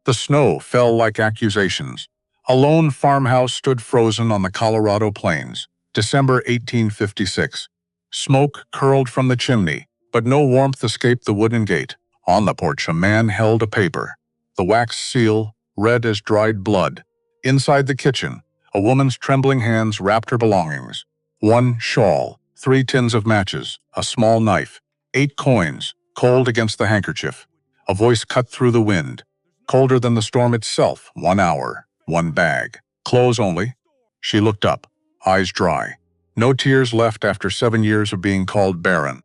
The snow fell like accusations. A lone farmhouse stood frozen on the Colorado plains, December 1856. Smoke curled from the chimney, but no warmth escaped the wooden gate. On the porch, a man held a paper, the wax seal, red as dried blood. Inside the kitchen, a woman's trembling hands wrapped her belongings. One shawl, 3 tins of matches, a small knife, 8 coins, cold against the handkerchief. A voice cut through the wind, colder than the storm itself. 1 hour, 1 bag, clothes only. She looked up, eyes dry. No tears left after 7 years of being called barren.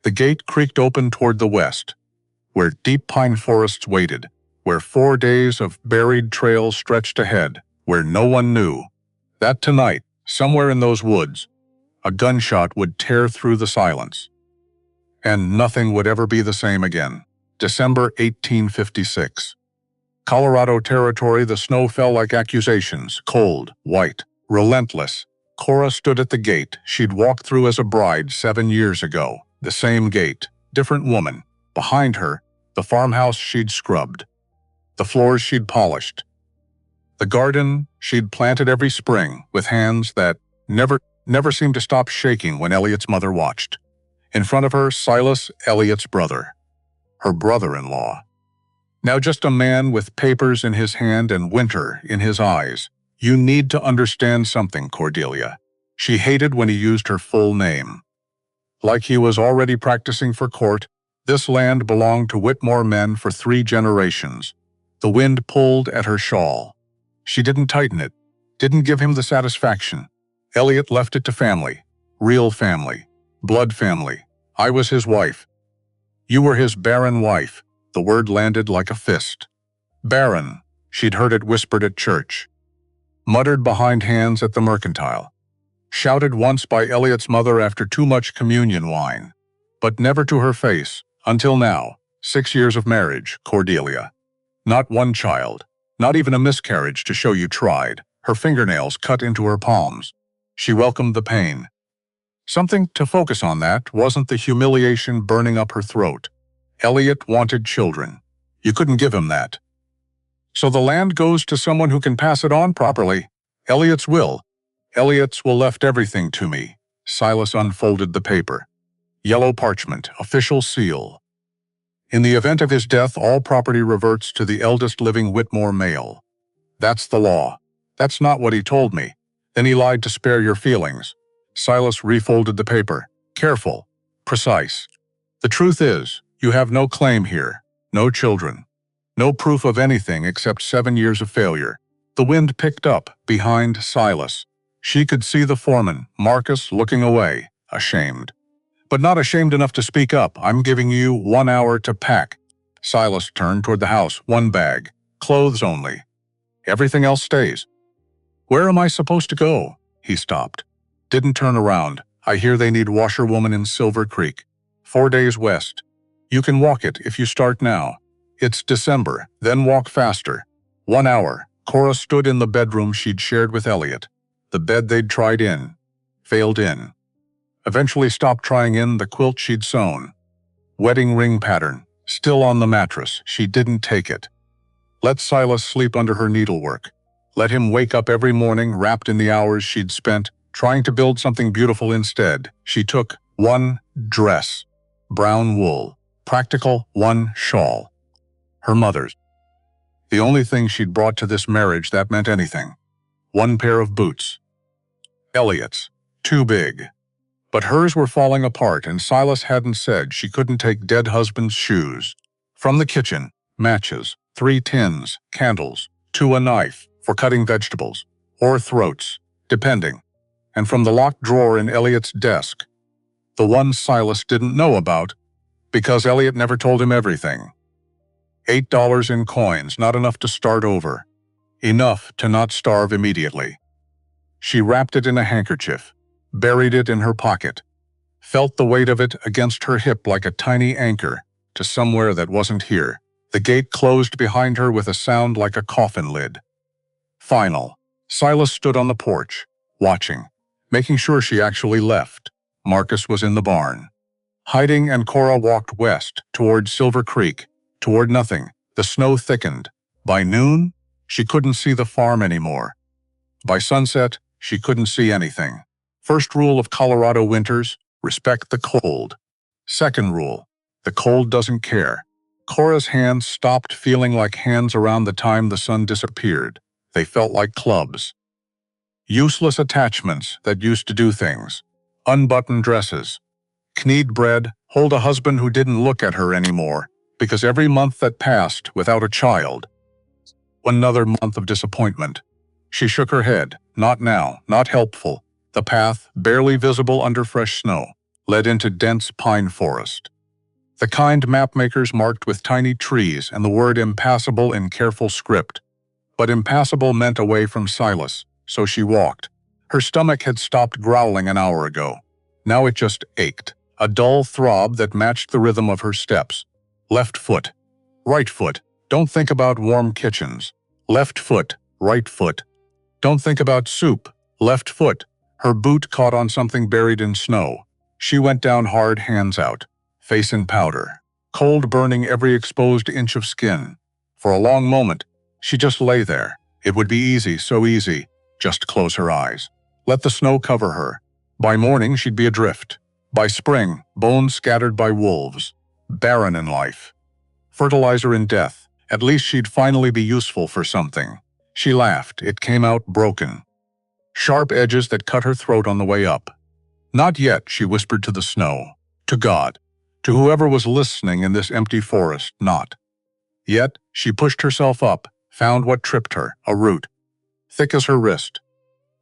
The gate creaked open toward the west, where deep pine forests waited, where 4 days of buried trails stretched ahead, where no one knew that tonight, somewhere in those woods, a gunshot would tear through the silence. And nothing would ever be the same again. December 1856. Colorado Territory, the snow fell like accusations, cold, white, relentless. Cora stood at the gate she'd walked through as a bride 7 years ago. The same gate, different woman. Behind her, the farmhouse she'd scrubbed, the floors she'd polished, the garden she'd planted every spring with hands that never seemed to stop shaking when Elliot's mother watched. In front of her, Silas, Elliot's brother, her brother-in-law. Now just a man with papers in his hand and winter in his eyes. You need to understand something, Cordelia. She hated when he used her full name. Like he was already practicing for court, this land belonged to Whitmore men for 3 generations. The wind pulled at her shawl. She didn't tighten it, didn't give him the satisfaction. Elliot left it to family, real family, blood family. I was his wife. You were his barren wife. The word landed like a fist. Barren, she'd heard it whispered at church, muttered behind hands at the mercantile, shouted once by Elliot's mother after too much communion wine, but never to her face, until now. 6 years of marriage, Cordelia. Not one child, not even a miscarriage to show you tried. Her fingernails cut into her palms. She welcomed the pain. Something to focus on that wasn't the humiliation burning up her throat. Elliot wanted children. You couldn't give him that. So the land goes to someone who can pass it on properly. Elliot's will. Elliot's will left everything to me. Silas unfolded the paper. Yellow parchment, official seal. In the event of his death, all property reverts to the eldest living Whitmore male. That's the law. That's not what he told me. Then he lied to spare your feelings. Silas refolded the paper. Careful. Precise. The truth is, you have no claim here. No children. No proof of anything except 7 years of failure. The wind picked up behind Silas. She could see the foreman, Marcus, looking away, ashamed. But not ashamed enough to speak up. I'm giving you 1 hour to pack. Silas turned toward the house. 1 bag. Clothes only. Everything else stays. Where am I supposed to go? He stopped. Didn't turn around. I hear they need washerwoman in Silver Creek. 4 days west. You can walk it if you start now. It's December, then walk faster. 1 hour. Cora stood in the bedroom she'd shared with Elliot. The bed they'd tried in. Failed in. Eventually stopped trying in the quilt she'd sewn. Wedding ring pattern. Still on the mattress. She didn't take it. Let Silas sleep under her needlework. Let him wake up every morning wrapped in the hours she'd spent trying to build something beautiful instead. She took 1 dress. Brown wool. Practical. 1 shawl. Her mother's. The only thing she'd brought to this marriage that meant anything. 1 pair of boots. Elliot's. Too big. But hers were falling apart, and Silas hadn't said she couldn't take dead husband's shoes. From the kitchen, matches, 3 tins, candles, 2 a knife for cutting vegetables, or throats, depending. And from the locked drawer in Elliot's desk, the one Silas didn't know about, because Elliot never told him everything. $8 in coins, not enough to start over. Enough to not starve immediately. She wrapped it in a handkerchief, buried it in her pocket, felt the weight of it against her hip like a tiny anchor to somewhere that wasn't here. The gate closed behind her with a sound like a coffin lid. Final. Silas stood on the porch, watching, making sure she actually left. Marcus was in the barn, hiding, and Cora walked west, toward Silver Creek, toward nothing. The snow thickened, By noon, she couldn't see the farm anymore. By sunset, she couldn't see anything. First rule of Colorado winters: respect the cold. Second rule: the cold doesn't care. Cora's hands stopped feeling like hands around the time the sun disappeared. They felt like clubs. Useless attachments that used to do things. Unbuttoned dresses. Knead bread, hold a husband who didn't look at her anymore, because every month that passed without a child, another month of disappointment. She shook her head. Not now, not helpful. The path, barely visible under fresh snow, led into dense pine forest. The kind mapmakers marked with tiny trees and the word impassable in careful script. But impassable meant away from Silas, so she walked. Her stomach had stopped growling an hour ago. Now it just ached, a dull throb that matched the rhythm of her steps. Left foot. Right foot. Don't think about warm kitchens. Left foot. Right foot. Don't think about soup. Left foot. Her boot caught on something buried in snow. She went down hard, hands out, face in powder, cold burning every exposed inch of skin. For a long moment, she just lay there. It would be easy, so easy. Just close her eyes. Let the snow cover her. By morning, she'd be adrift. By spring, bones scattered by wolves. Barren in life. Fertilizer in death. At least she'd finally be useful for something. She laughed. It came out broken. Sharp edges that cut her throat on the way up. Not yet, she whispered to the snow. To God. To whoever was listening in this empty forest, not. Yet, she pushed herself up, found what tripped her, a root. Thick as her wrist.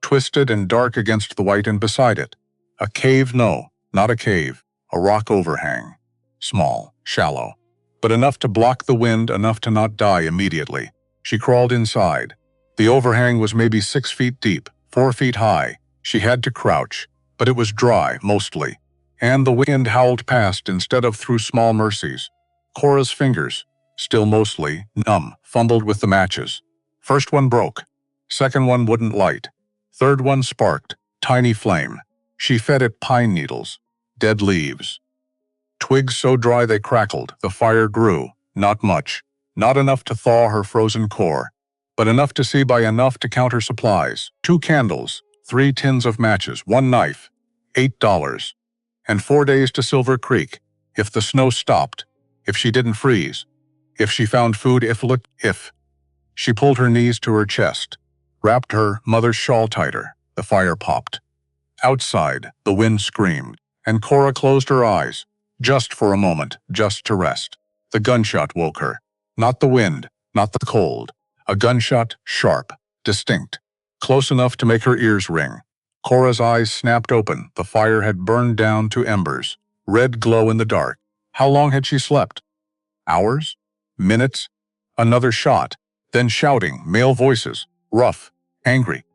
Twisted and dark against the white, and beside it. A cave, no, not a cave. A rock overhang. Small, shallow. But enough to block the wind, enough to not die immediately. She crawled inside. The overhang was maybe 6 feet deep, 4 feet high. She had to crouch, but it was dry, mostly. And the wind howled past instead of through small mercies. Cora's fingers, still mostly numb, fumbled with the matches. First one broke. Second one wouldn't light. Third one sparked, tiny flame. She fed it pine needles, dead leaves. Twigs so dry they crackled. The fire grew, not much. Not enough to thaw her frozen core, but enough to see by enough to count her supplies. 2 candles, 3 tins of matches, 1 knife, $8. And 4 days to Silver Creek, if the snow stopped, if she didn't freeze, if she found food, if. She pulled her knees to her chest, wrapped her mother's shawl tighter. The fire popped. Outside, the wind screamed, and Cora closed her eyes, just for a moment, just to rest. The gunshot woke her. Not the wind, not the cold. A gunshot, sharp, distinct, close enough to make her ears ring. Cora's eyes snapped open. The fire had burned down to embers, red glow in the dark. How long had she slept? Hours? Minutes? Another shot, then shouting, male voices, rough, angry.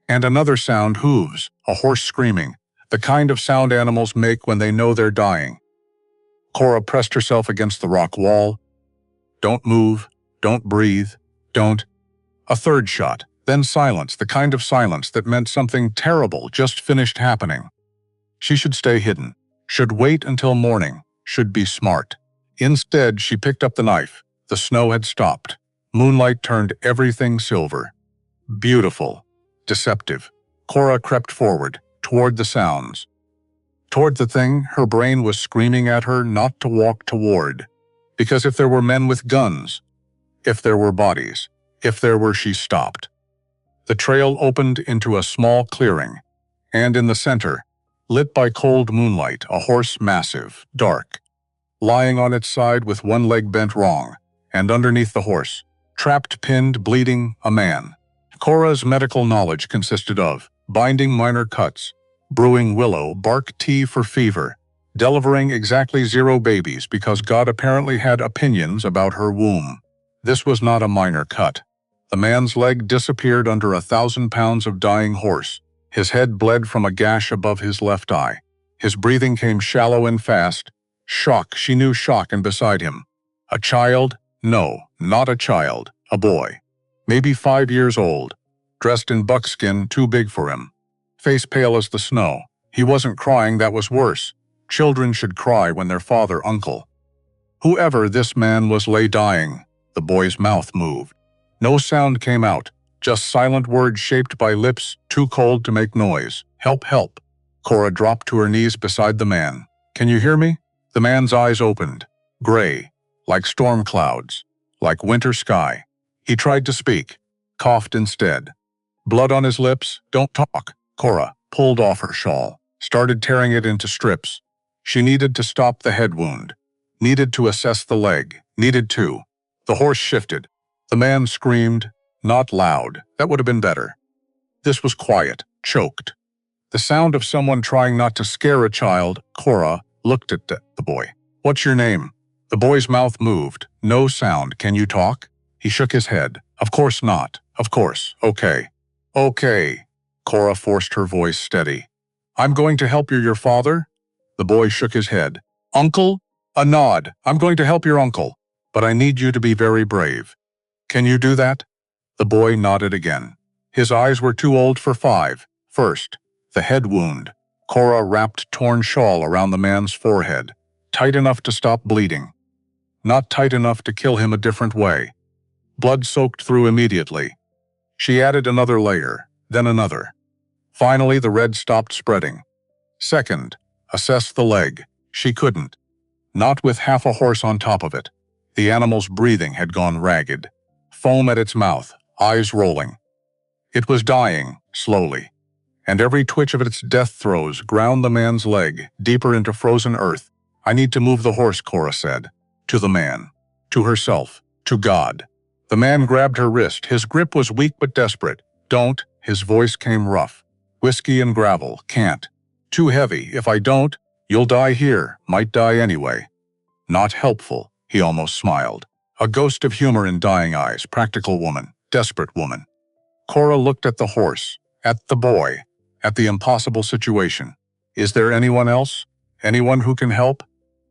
And another sound, hooves, a horse screaming, the kind of sound animals make when they know they're dying. Cora pressed herself against the rock wall. Don't move, don't breathe, don't. A third shot, then silence, the kind of silence that meant something terrible just finished happening. She should stay hidden, should wait until morning, should be smart. Instead, she picked up the knife. The snow had stopped. Moonlight turned everything silver. Beautiful, deceptive. Cora crept forward, toward the sounds. Toward the thing her brain was screaming at her not to walk toward. Because if there were men with guns, if there were bodies, if there were, she stopped. The trail opened into a small clearing, and in the center, lit by cold moonlight, a horse, massive, dark, lying on its side with one leg bent wrong, and underneath the horse, trapped, pinned, bleeding, a man. Cora's medical knowledge consisted of binding minor cuts, brewing willow bark tea for fever, delivering exactly 0 babies because God apparently had opinions about her womb. This was not a minor cut. The man's leg disappeared under 1,000 pounds of dying horse. His head bled from a gash above his left eye. His breathing came shallow and fast. Shock, she knew shock, and beside him. A child? No, not a child. A boy. Maybe 5 years old. Dressed in buckskin, too big for him. Face pale as the snow. He wasn't crying, that was worse. Children should cry when their father, uncle. Whoever this man was lay dying. The boy's mouth moved. No sound came out, just silent words shaped by lips too cold to make noise. Help, help. Cora dropped to her knees beside the man. Can you hear me? The man's eyes opened. Gray, like storm clouds, like winter sky. He tried to speak, coughed instead. Blood on his lips. Don't talk. Cora pulled off her shawl, started tearing it into strips. She needed to stop the head wound, needed to assess the leg, needed to. The horse shifted. The man screamed, not loud. That would have been better. This was quiet, choked. The sound of someone trying not to scare a child. Cora looked at the boy. What's your name? The boy's mouth moved. No sound. Can you talk? He shook his head. Of course not. Of course. Okay. Okay. Cora forced her voice steady. I'm going to help you, your father? The boy shook his head. Uncle? A nod. I'm going to help your uncle. But I need you to be very brave. Can you do that? The boy nodded again. His eyes were too old for 5. First, the head wound. Cora wrapped torn shawl around the man's forehead, tight enough to stop bleeding. Not tight enough to kill him a different way. Blood soaked through immediately. She added another layer, then another. Finally, the red stopped spreading. Second, assess the leg. She couldn't. Not with half a horse on top of it. The animal's breathing had gone ragged. Foam at its mouth, eyes rolling. It was dying, slowly. And every twitch of its death throes ground the man's leg deeper into frozen earth. I need to move the horse, Cora said. To the man. To herself. To God. The man grabbed her wrist. His grip was weak but desperate. Don't. His voice came rough. Whiskey and gravel. Can't. Too heavy. If I don't, you'll die here. Might die anyway. Not helpful. He almost smiled. A ghost of humor in dying eyes. Practical woman. Desperate woman. Cora looked at the horse. At the boy. At the impossible situation. Is there anyone else? Anyone who can help?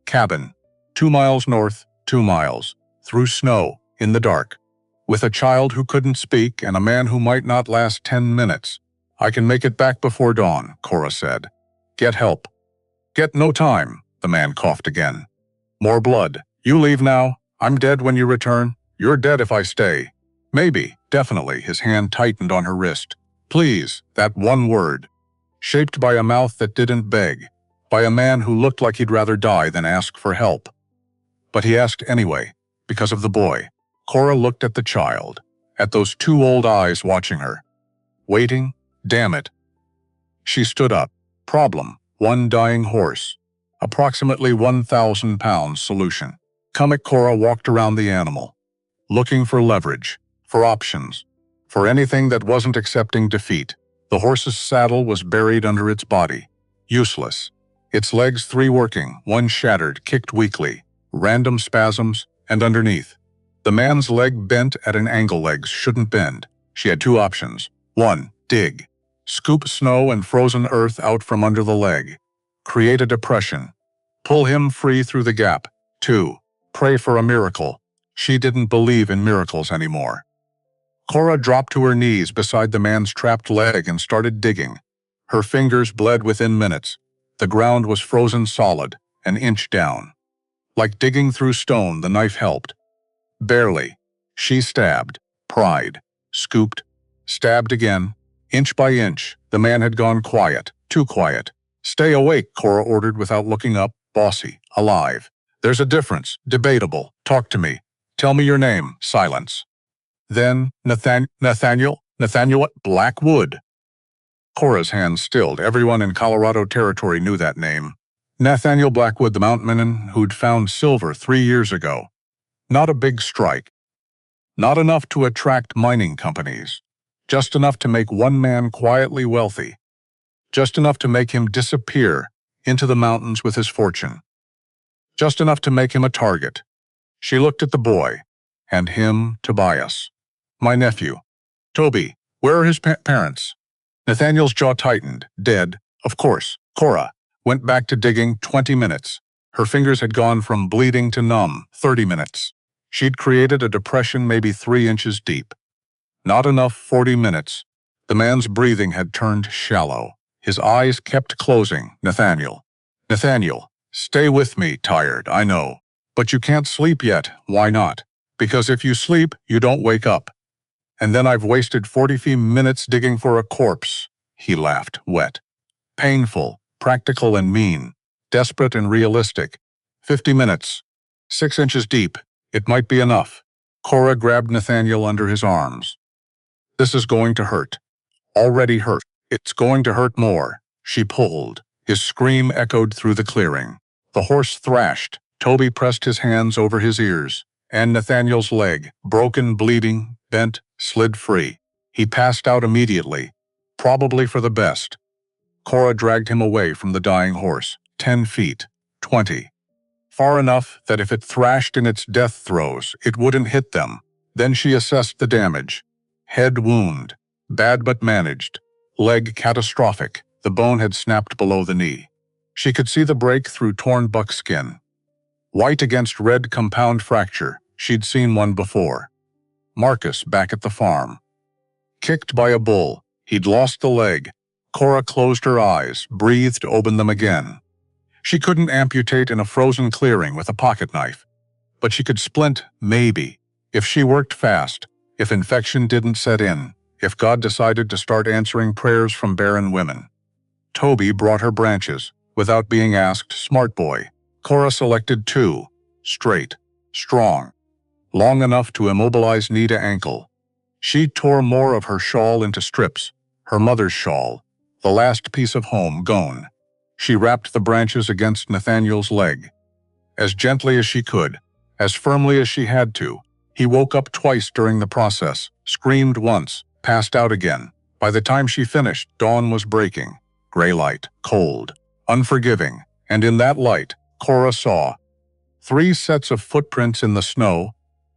Cabin. 2 miles north. 2 miles. Through snow. In the dark. With a child who couldn't speak and a man who might not last 10 minutes. I can make it back before dawn, Cora said. Get help. Get no time, the man coughed again. More blood. You leave now. I'm dead when you return. You're dead if I stay. Maybe, definitely, his hand tightened on her wrist. Please, that one word. Shaped by a mouth that didn't beg. By a man who looked like he'd rather die than ask for help. But he asked anyway, because of the boy. Cora looked at the child, at those 2 old eyes watching her. Waiting? Damn it. She stood up. Problem. 1 dying horse. Approximately 1,000 pounds solution. Cora walked around the animal, looking for leverage, for options, for anything that wasn't accepting defeat. The horse's saddle was buried under its body. Useless. Its legs 3 working, 1 shattered, kicked weakly, random spasms, and underneath. The man's leg bent at an angle legs shouldn't bend. She had 2 options. 1, dig. Scoop snow and frozen earth out from under the leg. Create a depression. Pull him free through the gap. 2, pray for a miracle. She didn't believe in miracles anymore. Cora dropped to her knees beside the man's trapped leg and started digging. Her fingers bled within minutes. The ground was frozen solid, an inch down. Like digging through stone, the knife helped. Barely. She stabbed, pried, scooped, stabbed again. Inch by inch, the man had gone quiet, too quiet. Stay awake, Cora ordered without looking up. Bossy, alive. There's a difference, debatable. Talk to me. Tell me your name. Silence. Then, Nathaniel what? Blackwood. Cora's hands stilled. Everyone in Colorado Territory knew that name. Nathaniel Blackwood, the mountainman who'd found silver 3 years ago. Not a big strike. Not enough to attract mining companies. Just enough to make one man quietly wealthy. Just enough to make him disappear into the mountains with his fortune. Just enough to make him a target. She looked at the boy, and him, Tobias. My nephew. Toby, where are his parents? Nathaniel's jaw tightened. Dead, of course. Cora went back to digging. 20 minutes. Her fingers had gone from bleeding to numb. 30 minutes. She'd created a depression maybe 3 inches deep. Not enough. 40 minutes. The man's breathing had turned shallow. His eyes kept closing. Nathaniel, stay with me. Tired, I know. But you can't sleep yet. Why not? Because if you sleep, you don't wake up. And then I've wasted 40 minutes digging for a corpse. He laughed, wet. Painful, practical and mean. Desperate and realistic. 50 minutes. 6 inches deep. It might be enough. Cora grabbed Nathaniel under his arms. This is going to hurt. Already hurt. It's going to hurt more. She pulled. His scream echoed through the clearing. The horse thrashed. Toby pressed his hands over his ears. And Nathaniel's leg, broken, bleeding, bent, slid free. He passed out immediately. Probably for the best. Cora dragged him away from the dying horse. 10 feet. 20. Far enough that if it thrashed in its death throes, it wouldn't hit them. Then she assessed the damage. Head wound. Bad but managed. Leg catastrophic. The bone had snapped below the knee. She could see the break through torn buckskin. White against red compound fracture. She'd seen one before. Marcus back at the farm. Kicked by a bull. He'd lost the leg. Cora closed her eyes, breathed, opened them again. She couldn't amputate in a frozen clearing with a pocket knife. But she could splint, maybe. If she worked fast. If infection didn't set in. If God decided to start answering prayers from barren women. Toby brought her branches. Without being asked, smart boy. Cora selected 2. Straight. Strong. Long enough to immobilize knee to ankle. She tore more of her shawl into strips. Her mother's shawl. The last piece of home gone. She wrapped the branches against Nathaniel's leg. As gently as she could. As firmly as she had to. He woke up twice during the process. Screamed once. Passed out again. By the time she finished, dawn was breaking. Gray light. Cold. Unforgiving. And in that light, Cora saw 3 sets of footprints in the snow,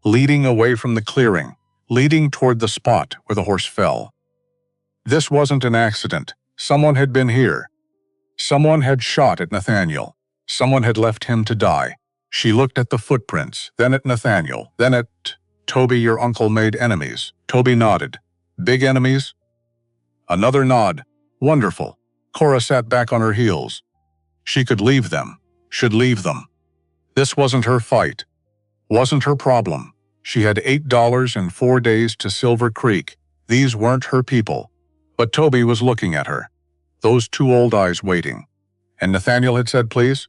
leading away from the clearing, leading toward the spot where the horse fell. This wasn't an accident. Someone had been here. Someone had shot at Nathaniel. Someone had left him to die. She looked at the footprints, then at Nathaniel, then at Toby. Your uncle made enemies. Toby nodded. Big enemies? Another nod. Wonderful. Cora sat back on her heels. She could leave them. Should leave them. This wasn't her fight. Wasn't her problem. She had $8 and 4 days to Silver Creek. These weren't her people. But Toby was looking at her. Those 2 old eyes waiting. And Nathaniel had said, please?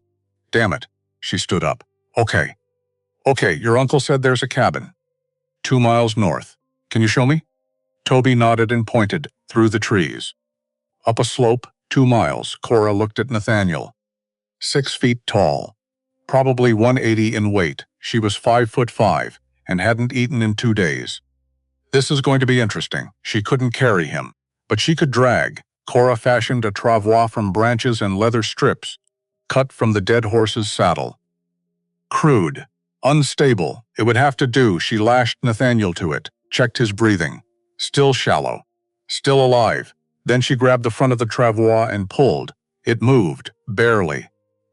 Damn it. She stood up. Okay. Okay, your uncle said there's a cabin. 2 miles north. Can you show me? Toby nodded and pointed, through the trees. Up a slope, 2 miles. Cora looked at Nathaniel. 6 feet tall. Probably 180 in weight. She was 5'5" and hadn't eaten in 2 days. This is going to be interesting. She couldn't carry him. But she could drag. Cora fashioned a travois from branches and leather strips, cut from the dead horse's saddle. Crude. Unstable. It would have to do. She lashed Nathaniel to it, checked his breathing. Still shallow. Still alive. Then she grabbed the front of the travois and pulled. It moved, barely.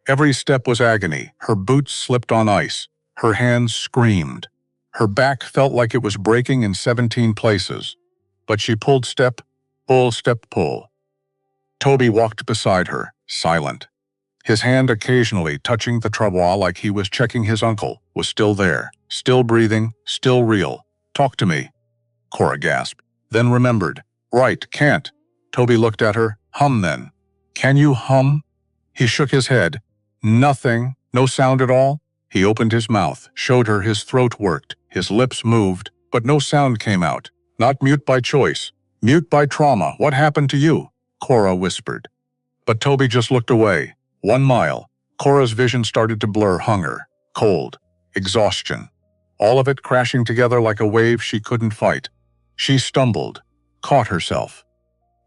Every step was agony. Her boots slipped on ice. Her hands screamed. Her back felt like it was breaking in 17 places. But she pulled step, pull. Toby walked beside her, silent. His hand occasionally touching the travois like he was checking his uncle, was still there, still breathing, still real. Talk to me. Cora gasped, then remembered. Right, can't. Toby looked at her. Hum then. Can you hum? He shook his head. Nothing. No sound at all? He opened his mouth, showed her his throat worked. His lips moved, but no sound came out. Not mute by choice. Mute by trauma. What happened to you? Cora whispered. But Toby just looked away. 1 mile. Cora's vision started to blur. Hunger. Cold. Exhaustion. All of it crashing together like a wave she couldn't fight. She stumbled. Caught herself.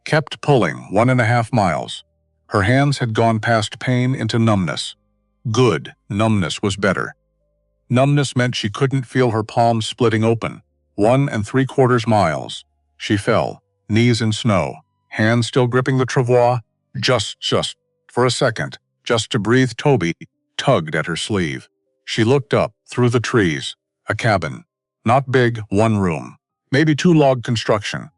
Kept pulling 1.5 miles. Her hands had gone past pain into numbness. Good. Numbness was better. Numbness meant she couldn't feel her palms splitting open. 1 3/4 miles. She fell, knees in snow, hands still gripping the travois. Just, for a second, just to breathe. Toby tugged at her sleeve. She looked up, through the trees. A cabin. Not big, 1 room. Maybe 2 log construction.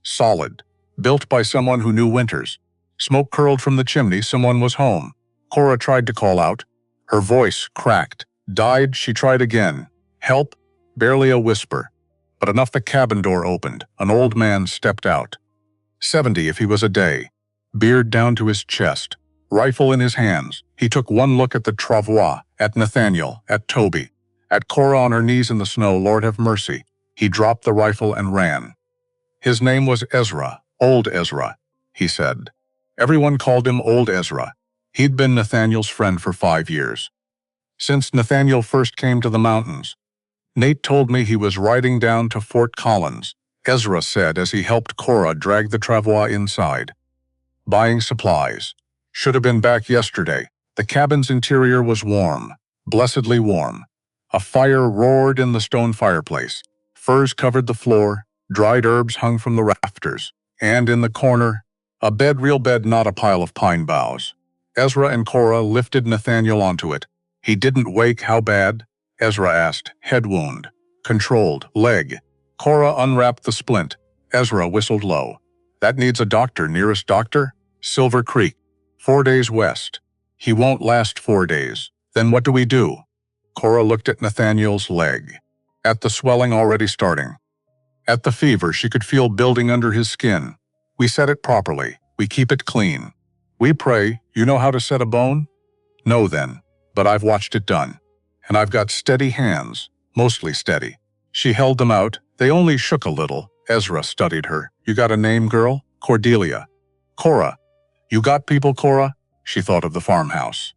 Solid. Built by someone who knew winters. Smoke curled from the chimney. Someone was home. Cora tried to call out. Her voice cracked. Died. She tried again. Help. Barely a whisper. But enough the cabin door opened. An old man stepped out. 70 if he was a day. Beard down to his chest. Rifle in his hands. He took one look at the travois, at Nathaniel, at Toby. At Cora on her knees in the snow, Lord have mercy. He dropped the rifle and ran. His name was Ezra, Old Ezra, he said. Everyone called him Old Ezra. He'd been Nathaniel's friend for 5 years. Since Nathaniel first came to the mountains. Nate told me he was riding down to Fort Collins, Ezra said as he helped Cora drag the travois inside. Buying supplies. Should have been back yesterday. The cabin's interior was warm, blessedly warm. A fire roared in the stone fireplace. Furs covered the floor, dried herbs hung from the rafters. And in the corner, a bed, real bed, not a pile of pine boughs. Ezra and Cora lifted Nathaniel onto it. He didn't wake. How bad? Ezra asked. Head wound. Controlled. Leg. Cora unwrapped the splint. Ezra whistled low. That needs a doctor. Nearest doctor? Silver Creek. 4 days west. He won't last 4 days. Then what do we do? Cora looked at Nathaniel's leg. At the swelling already starting. At the fever she could feel building under his skin. We set it properly. We keep it clean. We pray. You know how to set a bone? No then. But I've watched it done. And I've got steady hands. Mostly steady. She held them out. They only shook a little. Ezra studied her. You got a name, girl? Cordelia. Cora. You got people, Cora? She thought of the farmhouse.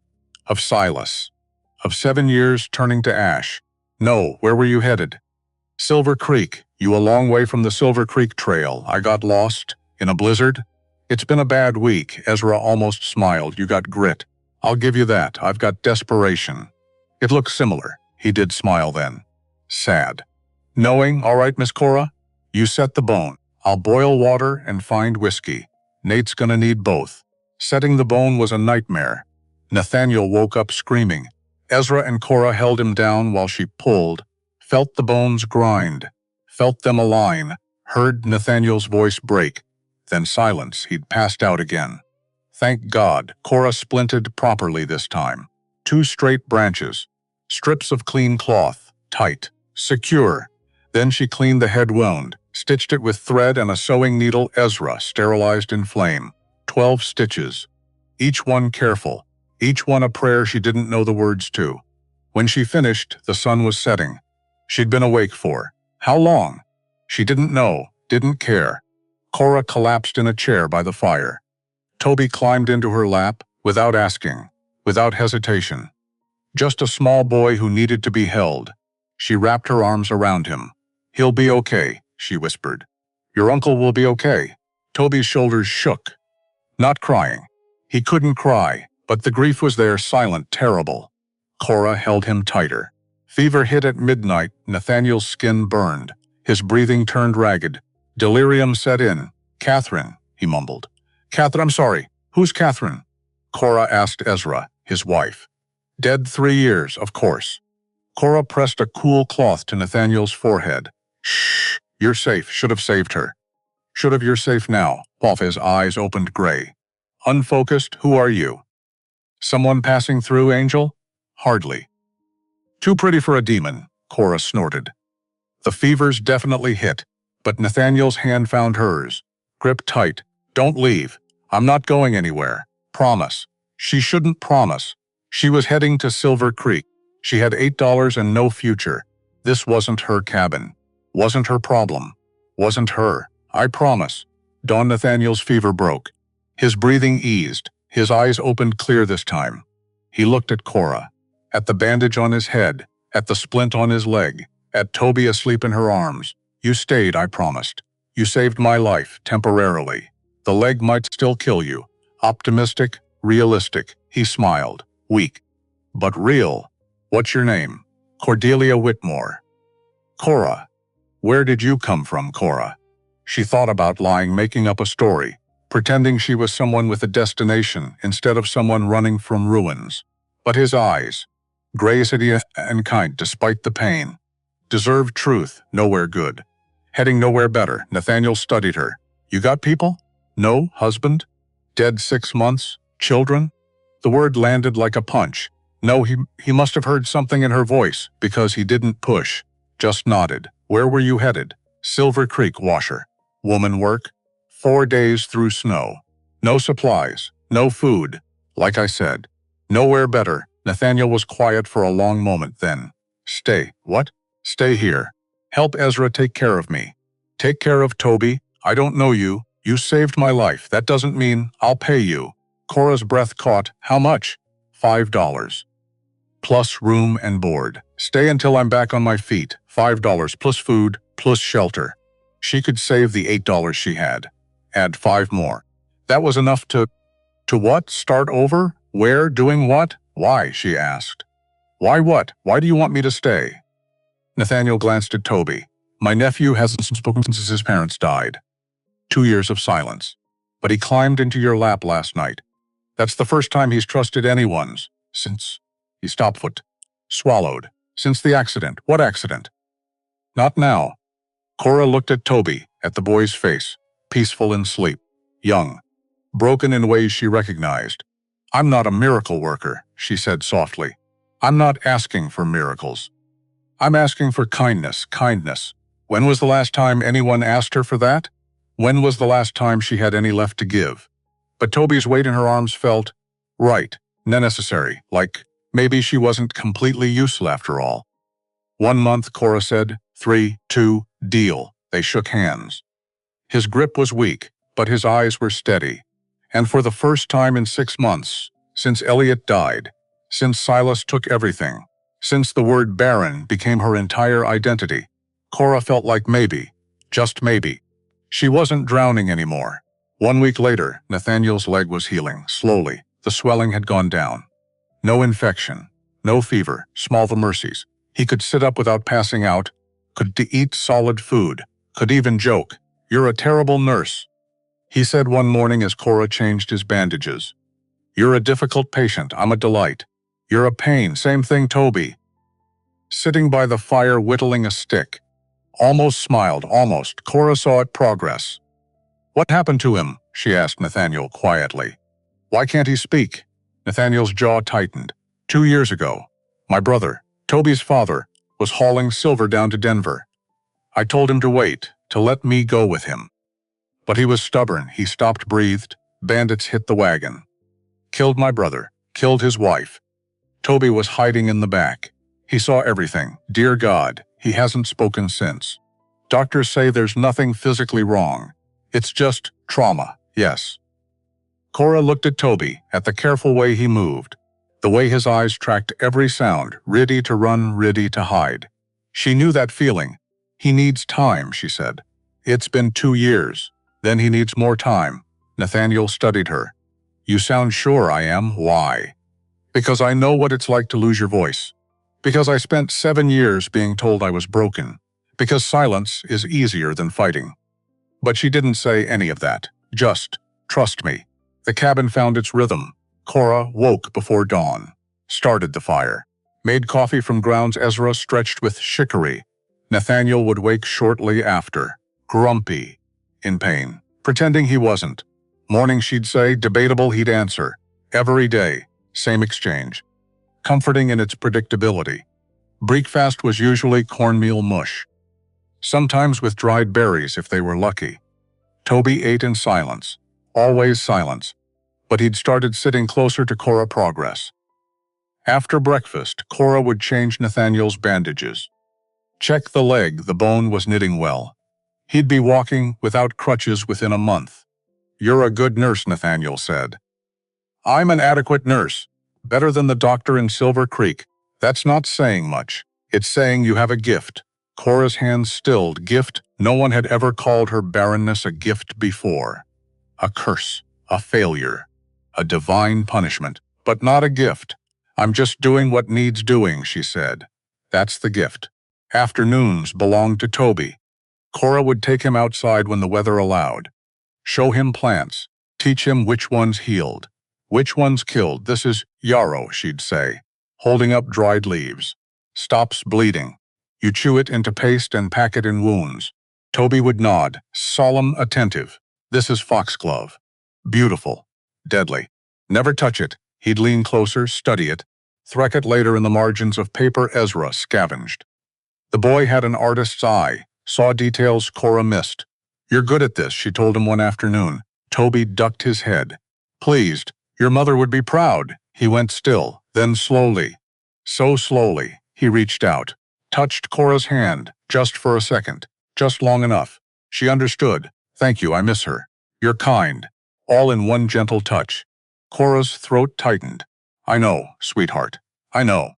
Of Silas. Of 7 years turning to ash. No, where were you headed? Silver Creek. You a long way from the Silver Creek trail. I got lost. In a blizzard? It's been a bad week. Ezra almost smiled. You got grit. I'll give you that. I've got desperation. It looks similar. He did smile then. Sad. Knowing, all right, Miss Cora? You set the bone. I'll boil water and find whiskey. Nate's gonna need both. Setting the bone was a nightmare. Nathaniel woke up screaming. Ezra and Cora held him down while she pulled, felt the bones grind, felt them align, heard Nathaniel's voice break. Then silence. He'd passed out again. Thank God, Cora splinted properly this time. 2 straight branches. Strips of clean cloth. Tight. Secure. Then she cleaned the head wound, stitched it with thread and a sewing needle. Ezra sterilized in flame. 12 stitches. Each one careful. Each one a prayer she didn't know the words to. When she finished, the sun was setting. She'd been awake for how long? She didn't know, didn't care. Cora collapsed in a chair by the fire. Toby climbed into her lap, without asking, without hesitation. Just a small boy who needed to be held. She wrapped her arms around him. He'll be okay, she whispered. Your uncle will be okay. Toby's shoulders shook. Not crying. He couldn't cry, but the grief was there, silent, terrible. Cora held him tighter. Fever hit at midnight. Nathaniel's skin burned. His breathing turned ragged. Delirium set in. Catherine, he mumbled. Catherine, I'm sorry. Who's Catherine? Cora asked Ezra, his wife. Dead 3 years, of course. Cora pressed a cool cloth to Nathaniel's forehead. Shh, you're safe. Should have saved her. Should have. You're safe now. Off his eyes opened gray. Unfocused. Who are you? Someone passing through, Angel? Hardly. Too pretty for a demon, Cora snorted. The fevers definitely hit, but Nathaniel's hand found hers. Grip tight. Don't leave. I'm not going anywhere. Promise. She shouldn't promise. She was heading to Silver Creek. She had $8 and no future. This wasn't her cabin. Wasn't her problem. Wasn't her. I promise. Don Nathaniel's fever broke. His breathing eased. His eyes opened clear this time. He looked at Cora. At the bandage on his head. At the splint on his leg. At Toby asleep in her arms. You stayed, I promised. You saved my life, temporarily. The leg might still kill you. Optimistic, realistic. He smiled. Weak. But real. What's your name? Cordelia Whitmore. Cora. Where did you come from, Cora? She thought about lying, making up a story, pretending she was someone with a destination instead of someone running from ruins. But his eyes, gray and kind despite the pain, deserved truth, nowhere good. Heading nowhere better. Nathaniel studied her. You got people? No, husband? Dead 6 months? Children? The word landed like a punch. No, he must have heard something in her voice, because he didn't push, just nodded. Where were you headed? Silver Creek, washer. Woman work? 4 days through snow. No supplies, no food. Like I said, nowhere better. Nathaniel was quiet for a long moment then. Stay. What? Stay here. Help Ezra take care of me. Take care of Toby? I don't know you. You saved my life. That doesn't mean I'll pay you. Cora's breath caught. How much? $5. Plus room and board. Stay until I'm back on my feet. $5 plus food, plus shelter. She could save the $8 she had. Add 5 more. That was enough to what? Start over? Where? Doing what? Why? She asked. Why what? Why do you want me to stay? Nathaniel glanced at Toby. My nephew hasn't spoken since his parents died. 2 years of silence. But he climbed into your lap last night. That's the first time he's trusted anyone's since. He stopped foot. Swallowed. Since the accident. What accident? Not now. Cora looked at Toby, at the boy's face, peaceful in sleep, young, broken in ways she recognized. I'm not a miracle worker, she said softly. I'm not asking for miracles. I'm asking for kindness, kindness. When was the last time anyone asked her for that? When was the last time she had any left to give? But Toby's weight in her arms felt right, necessary, like maybe she wasn't completely useless after all. 1 month, Cora said. 3, 2, deal. They shook hands. His grip was weak, but his eyes were steady. And for the first time in 6 months, since Elliot died, since Silas took everything, since the word barren became her entire identity, Cora felt like maybe, just maybe, she wasn't drowning anymore. 1 week later, Nathaniel's leg was healing, slowly. The swelling had gone down. No infection, no fever, small the mercies. He could sit up without passing out, could eat solid food, could even joke. You're a terrible nurse, he said one morning as Cora changed his bandages. You're a difficult patient, I'm a delight. You're a pain, same thing Toby. Sitting by the fire whittling a stick. Almost smiled, almost. Cora saw it progress. What happened to him? She asked Nathaniel quietly. Why can't he speak? Nathaniel's jaw tightened. 2 years ago, my brother, Toby's father, was hauling silver down to Denver. I told him to wait, to let me go with him. But he was stubborn, he stopped, breathed. Bandits hit the wagon. Killed my brother, killed his wife. Toby was hiding in the back. He saw everything. Dear God, he hasn't spoken since. Doctors say there's nothing physically wrong. It's just trauma, yes. Cora looked at Toby, at the careful way he moved, the way his eyes tracked every sound, ready to run, ready to hide. She knew that feeling. He needs time, she said. It's been 2 years. Then he needs more time. Nathaniel studied her. You sound sure I am. Why? Because I know what it's like to lose your voice. Because I spent 7 years being told I was broken. Because silence is easier than fighting. But she didn't say any of that. Just, trust me. The cabin found its rhythm. Cora woke before dawn. Started the fire. Made coffee from grounds Ezra stretched with chicory. Nathaniel would wake shortly after. Grumpy. In pain. Pretending he wasn't. Morning she'd say, debatable he'd answer. Every day. Same exchange. Comforting in its predictability. Breakfast was usually cornmeal mush. Sometimes with dried berries if they were lucky. Toby ate in silence. Always silence. But he'd started sitting closer to Cora progress. After breakfast, Cora would change Nathaniel's bandages. Check the leg, the bone was knitting well. He'd be walking without crutches within a month. You're a good nurse, Nathaniel said. I'm an adequate nurse. Better than the doctor in Silver Creek. That's not saying much. It's saying you have a gift. Cora's hands stilled. Gift. No one had ever called her barrenness a gift before. A curse. A failure. A divine punishment. But not a gift. I'm just doing what needs doing, she said. That's the gift. Afternoons belonged to Toby. Cora would take him outside when the weather allowed. Show him plants. Teach him which ones healed. Which ones killed. This is yarrow, she'd say, holding up dried leaves. Stops bleeding. You chew it into paste and pack it in wounds. Toby would nod, solemn, attentive. This is foxglove. Beautiful. Deadly. Never touch it. He'd lean closer, study it. Threck it later in the margins of paper Ezra scavenged. The boy had an artist's eye, saw details Cora missed. "You're good at this," she told him one afternoon. Toby ducked his head. "Pleased. Your mother would be proud." He went still, then slowly. So slowly, he reached out, touched Cora's hand, just for a second, just long enough. She understood. "Thank you, I miss her. You're kind." All in one gentle touch. Cora's throat tightened. "I know, sweetheart. I know."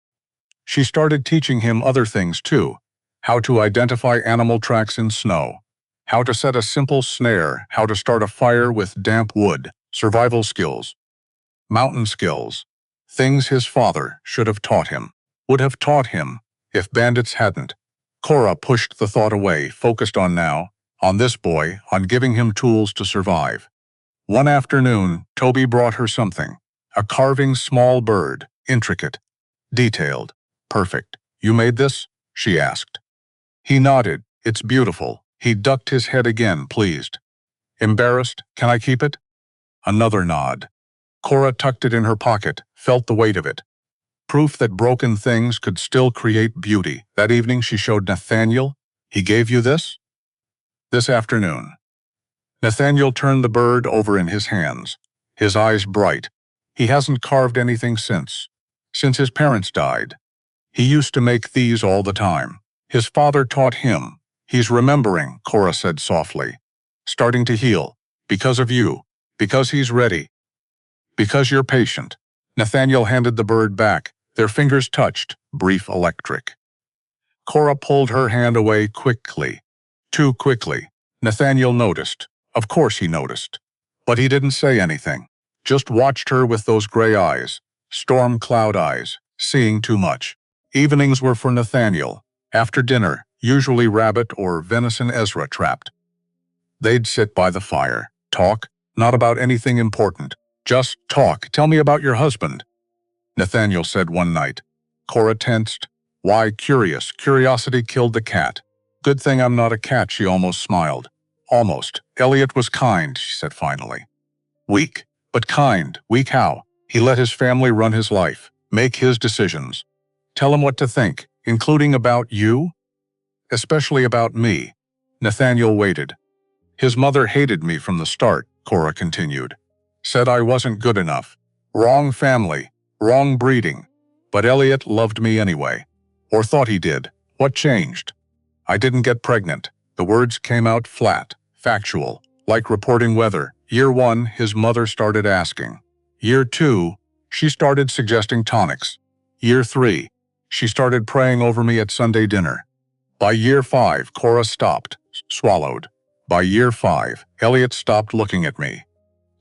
She started teaching him other things too. How to identify animal tracks in snow. How to set a simple snare. How to start a fire with damp wood. Survival skills. Mountain skills. Things his father should have taught him. Would have taught him, if bandits hadn't. Cora pushed the thought away, focused on now, on this boy, on giving him tools to survive. One afternoon, Toby brought her something. A carving small bird, intricate, detailed, perfect. "You made this?" she asked. He nodded. "It's beautiful." He ducked his head again, pleased. "Embarrassed? Can I keep it?" Another nod. Cora tucked it in her pocket, felt the weight of it. Proof that broken things could still create beauty. That evening she showed Nathaniel. "He gave you this?" This afternoon. Nathaniel turned the bird over in his hands, his eyes bright. He hasn't carved anything since his parents died. He used to make these all the time. His father taught him. "He's remembering," Cora said softly. "Starting to heal. Because of you. Because he's ready. Because you're patient." Nathaniel handed the bird back. Their fingers touched, brief electric. Cora pulled her hand away quickly. Too quickly. Nathaniel noticed. Of course he noticed. But he didn't say anything. Just watched her with those gray eyes. Storm cloud eyes. Seeing too much. Evenings were for Nathaniel. After dinner, usually rabbit or venison Ezra trapped. They'd sit by the fire. Talk. Not about anything important. Just talk. "Tell me about your husband," Nathaniel said one night. Cora tensed. "Why, curious. Curiosity killed the cat." "Good thing I'm not a cat," she almost smiled. "Almost. Elliot was kind," she said finally. "Weak, but kind. Weak how? He let his family run his life, make his decisions. Tell him what to think, including about you?" "Especially about me." Nathaniel waited. "His mother hated me from the start," Cora continued. "Said I wasn't good enough. Wrong family, wrong breeding. But Elliot loved me anyway. Or thought he did. What changed? I didn't get pregnant." The words came out flat, factual, like reporting weather. Year 1, his mother started asking. Year 2, she started suggesting tonics. Year 3, she started praying over me at Sunday dinner. By year 5, Cora stopped, swallowed. By year 5, Elliot stopped looking at me.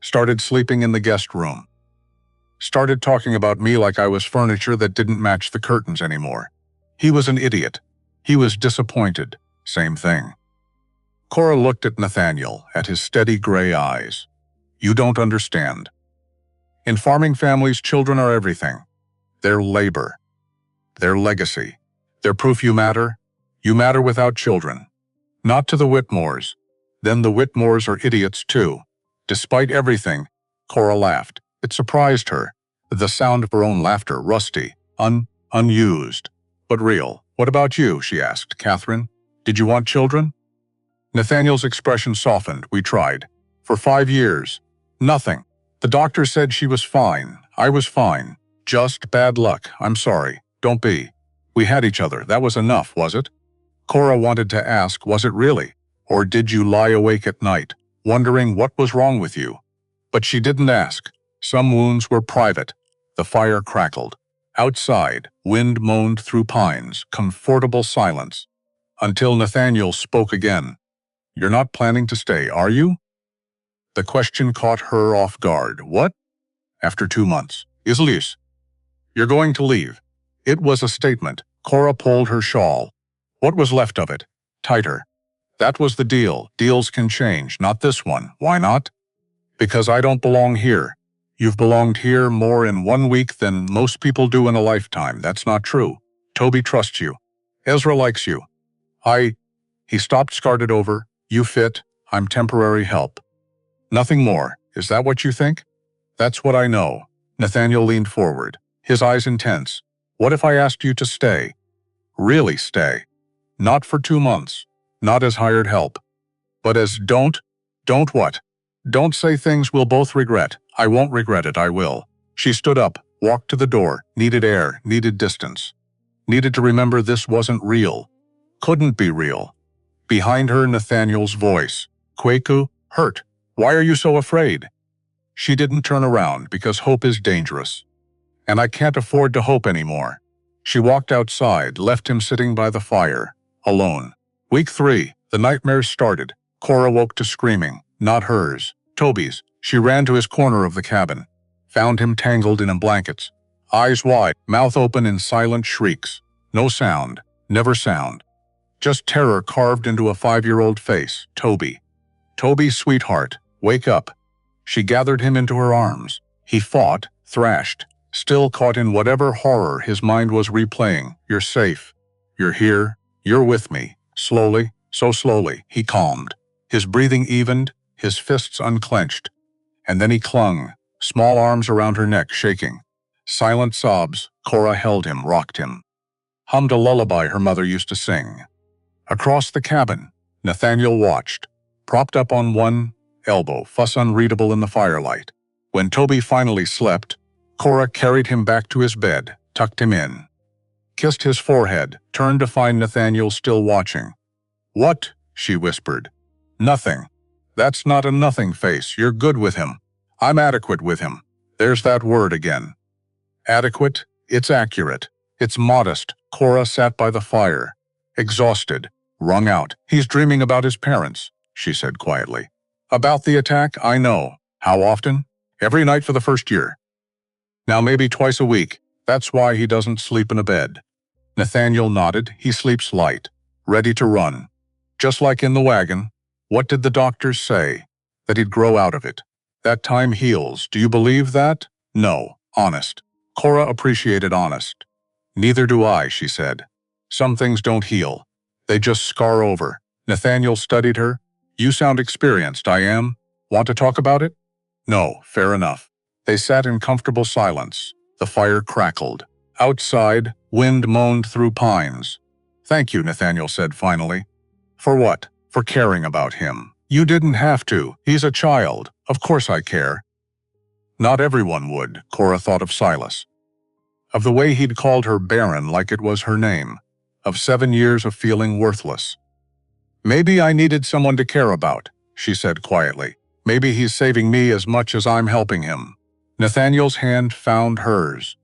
Started sleeping in the guest room. Started talking about me like I was furniture that didn't match the curtains anymore. He was an idiot. He was disappointed. Same thing. Cora looked at Nathaniel, at his steady gray eyes. "You don't understand. In farming families, children are everything. They're labor. They're legacy. They're proof you matter. You matter without children. Not to the Whitmores. Then the Whitmores are idiots too." Despite everything, Cora laughed. It surprised her. The sound of her own laughter, rusty, unused, but real. "What about you?" she asked. "Catherine, did you want children?" Nathaniel's expression softened. "We tried. For 5 years. Nothing. The doctor said she was fine. I was fine. Just bad luck. I'm sorry. Don't be. We had each other. That was enough, was it?" Cora wanted to ask, was it really? Or did you lie awake at night, wondering what was wrong with you? But she didn't ask. Some wounds were private. The fire crackled. Outside, wind moaned through pines, comfortable silence. Until Nathaniel spoke again. "You're not planning to stay, are you?" The question caught her off guard. "What?" "After 2 months. Islius. You're going to leave." It was a statement. Cora pulled her shawl. What was left of it? Tighter. "That was the deal. Deals can change. Not this one. Why not?" "Because I don't belong here." "You've belonged here more in 1 week than most people do in a lifetime. That's not true. Toby trusts you. Ezra likes you. He stopped, started over. "You fit. I'm temporary help. Nothing more. Is that what you think?" "That's what I know." Nathaniel leaned forward, his eyes intense. "What if I asked you to stay? Really stay?" Not for 2 months. Not as hired help. But as don't what? Don't say things we'll both regret. I won't regret it, I will. She stood up, walked to the door, needed air, needed distance. Needed to remember this wasn't real. Couldn't be real. Behind her, Nathaniel's voice. Kweku, hurt. Why are you so afraid? She didn't turn around because hope is dangerous. And I can't afford to hope anymore. She walked outside, left him sitting by the fire, alone. Week 3, the nightmares started. Cora woke to screaming, not hers, Toby's. She ran to his corner of the cabin, found him tangled in blankets, eyes wide, mouth open in silent shrieks. No sound, never sound. Just terror carved into a 5-year-old face. Toby. Toby, sweetheart, wake up. She gathered him into her arms. He fought, thrashed, still caught in whatever horror his mind was replaying. You're safe. You're here. You're with me. Slowly, so slowly, he calmed. His breathing evened, his fists unclenched. And then he clung, small arms around her neck shaking. Silent sobs. Cora held him, rocked him. Hummed a lullaby her mother used to sing. Across the cabin, Nathaniel watched, propped up on one elbow, fuss unreadable in the firelight. When Toby finally slept, Cora carried him back to his bed, tucked him in, kissed his forehead, turned to find Nathaniel still watching. What? She whispered. Nothing. That's not a nothing face. You're good with him. I'm adequate with him. There's that word again. Adequate? It's accurate. It's modest. Cora sat by the fire, exhausted, wrung out. He's dreaming about his parents, she said quietly. About the attack, I know. How often? Every night for the first year. Now maybe twice a week. That's why he doesn't sleep in a bed. Nathaniel nodded. He sleeps light, ready to run. Just like in the wagon. What did the doctors say? That he'd grow out of it. That time heals. Do you believe that? No. Honest. Cora appreciated honest. Neither do I, she said. Some things don't heal. They just scar over. Nathaniel studied her. You sound experienced, I am. Want to talk about it? No, fair enough. They sat in comfortable silence. The fire crackled. Outside, wind moaned through pines. Thank you, Nathaniel said finally. For what? For caring about him. You didn't have to. He's a child. Of course I care. Not everyone would, Cora thought of Silas. Of the way he'd called her barren like it was her name. Of 7 years of feeling worthless. Maybe I needed someone to care about, she said quietly. Maybe he's saving me as much as I'm helping him. Nathaniel's hand found hers.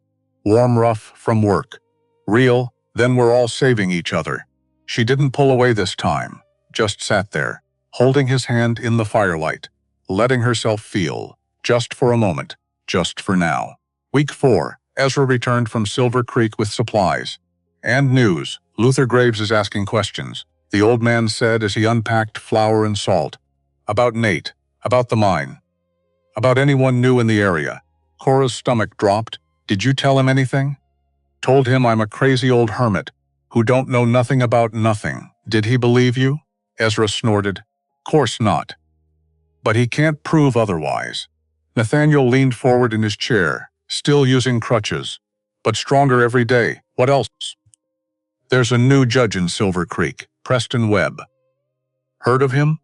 Warm, rough from work. Real, then we're all saving each other. She didn't pull away this time. Just sat there, holding his hand in the firelight, letting herself feel, just for a moment, just for now. Week 4, Ezra returned from Silver Creek with supplies. And news. Luther Graves is asking questions, the old man said as he unpacked flour and salt. About Nate, about the mine, about anyone new in the area. Cora's stomach dropped. Did you tell him anything? Told him I'm a crazy old hermit, who don't know nothing about nothing. Did he believe you? Ezra snorted. Course not. But he can't prove otherwise. Nathaniel leaned forward in his chair, still using crutches, but stronger every day. What else? There's a new judge in Silver Creek, Preston Webb. Heard of him?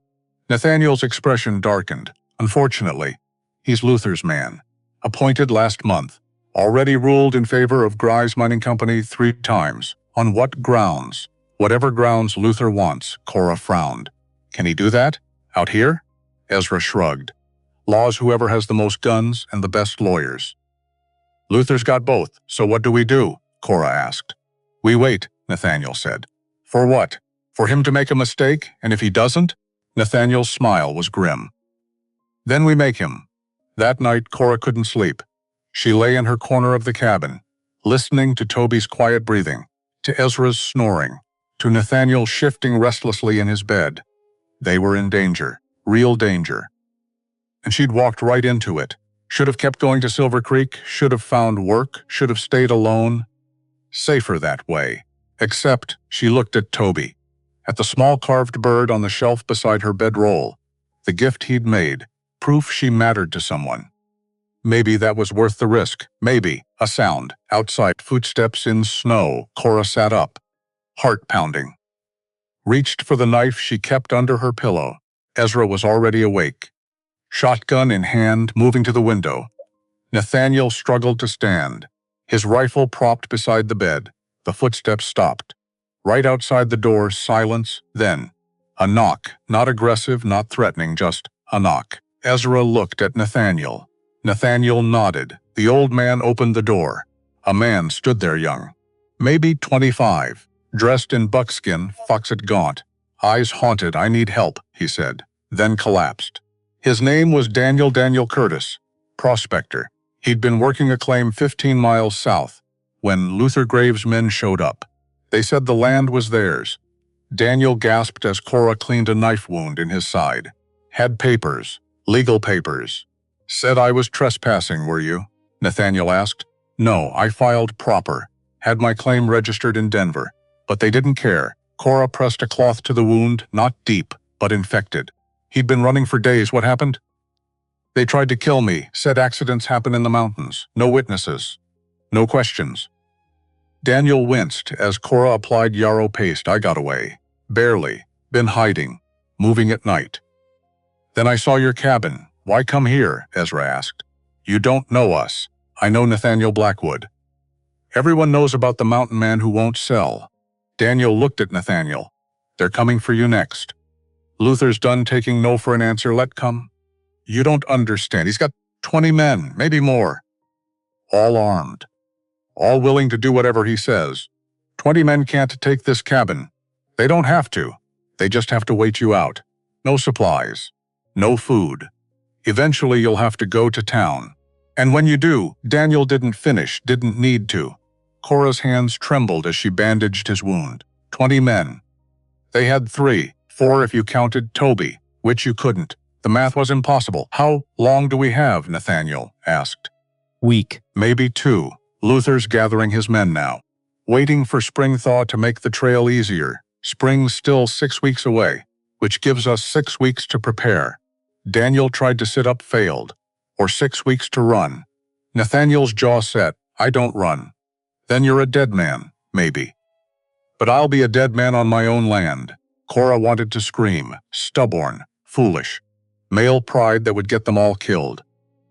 Nathaniel's expression darkened. Unfortunately, he's Luther's man. Appointed last month. Already ruled in favor of Grise Mining Company 3 times. On what grounds? Whatever grounds Luther wants, Cora frowned. Can he do that? Out here? Ezra shrugged. Law's whoever has the most guns and the best lawyers. Luther's got both, so what do we do? Cora asked. We wait, Nathaniel said. For what? For him to make a mistake, and if he doesn't? Nathaniel's smile was grim. Then we make him. That night, Cora couldn't sleep. She lay in her corner of the cabin, listening to Toby's quiet breathing, to Ezra's snoring, to Nathaniel shifting restlessly in his bed. They were in danger, real danger. And she'd walked right into it. Should have kept going to Silver Creek, should have found work, should have stayed alone. Safer that way. Except she looked at Toby, at the small carved bird on the shelf beside her bedroll, the gift he'd made, proof she mattered to someone. Maybe that was worth the risk. Maybe. A sound. Outside. Footsteps in snow. Cora sat up. Heart pounding. reached for the knife she kept under her pillow. Ezra was already awake, shotgun in hand, moving to the window. Nathaniel struggled to stand, his rifle propped beside the bed. The footsteps stopped. Right outside the door, silence, then a knock, not aggressive, not threatening, just a knock. Ezra looked at Nathaniel. Nathaniel nodded. The old man opened the door. A man stood there, young, maybe 25, dressed in buckskin, foxed gaunt, eyes haunted. "I need help," he said, then collapsed. His name was Daniel Curtis, prospector. He'd been working a claim 15 miles south when Luther Graves' men showed up. They said the land was theirs. Daniel gasped as Cora cleaned a knife wound in his side. "Had papers, legal papers." "Said I was trespassing, were you?" Nathaniel asked. "No, I filed proper. Had my claim registered in Denver. But they didn't care." Cora pressed a cloth to the wound, not deep, but infected. "He'd been running for days. What happened?" "They tried to kill me. Said accidents happen in the mountains. No witnesses. No questions." Daniel winced as Cora applied yarrow paste. "I got away. Barely. Been hiding. Moving at night." "Then I saw your cabin. Why come here?" Ezra asked. "You don't know us." "I know Nathaniel Blackwood." "Everyone knows about the mountain man who won't sell." Daniel looked at Nathaniel. "They're coming for you next." "Luther's done taking no for an answer. Let come." "You don't understand. He's got 20 men, maybe more. All armed. All willing to do whatever he says. 20 men can't take this cabin. They don't have to. They just have to wait you out. No supplies. No food. Eventually you'll have to go to town. And when you do," Daniel didn't finish, didn't need to. Cora's hands trembled as she bandaged his wound. 20 men. They had 3, 4 if you counted Toby, which you couldn't. The math was impossible. "How long do we have?" Nathaniel asked. Week. "Maybe 2. Luther's gathering his men now. Waiting for spring thaw to make the trail easier. Spring's still 6 weeks away, which gives us 6 weeks to prepare." Daniel tried to sit up, failed. "Or 6 weeks to run." Nathaniel's jaw set. "I don't run." "Then you're a dead man, maybe." "But I'll be a dead man on my own land." Cora wanted to scream. Stubborn, foolish. Male pride that would get them all killed.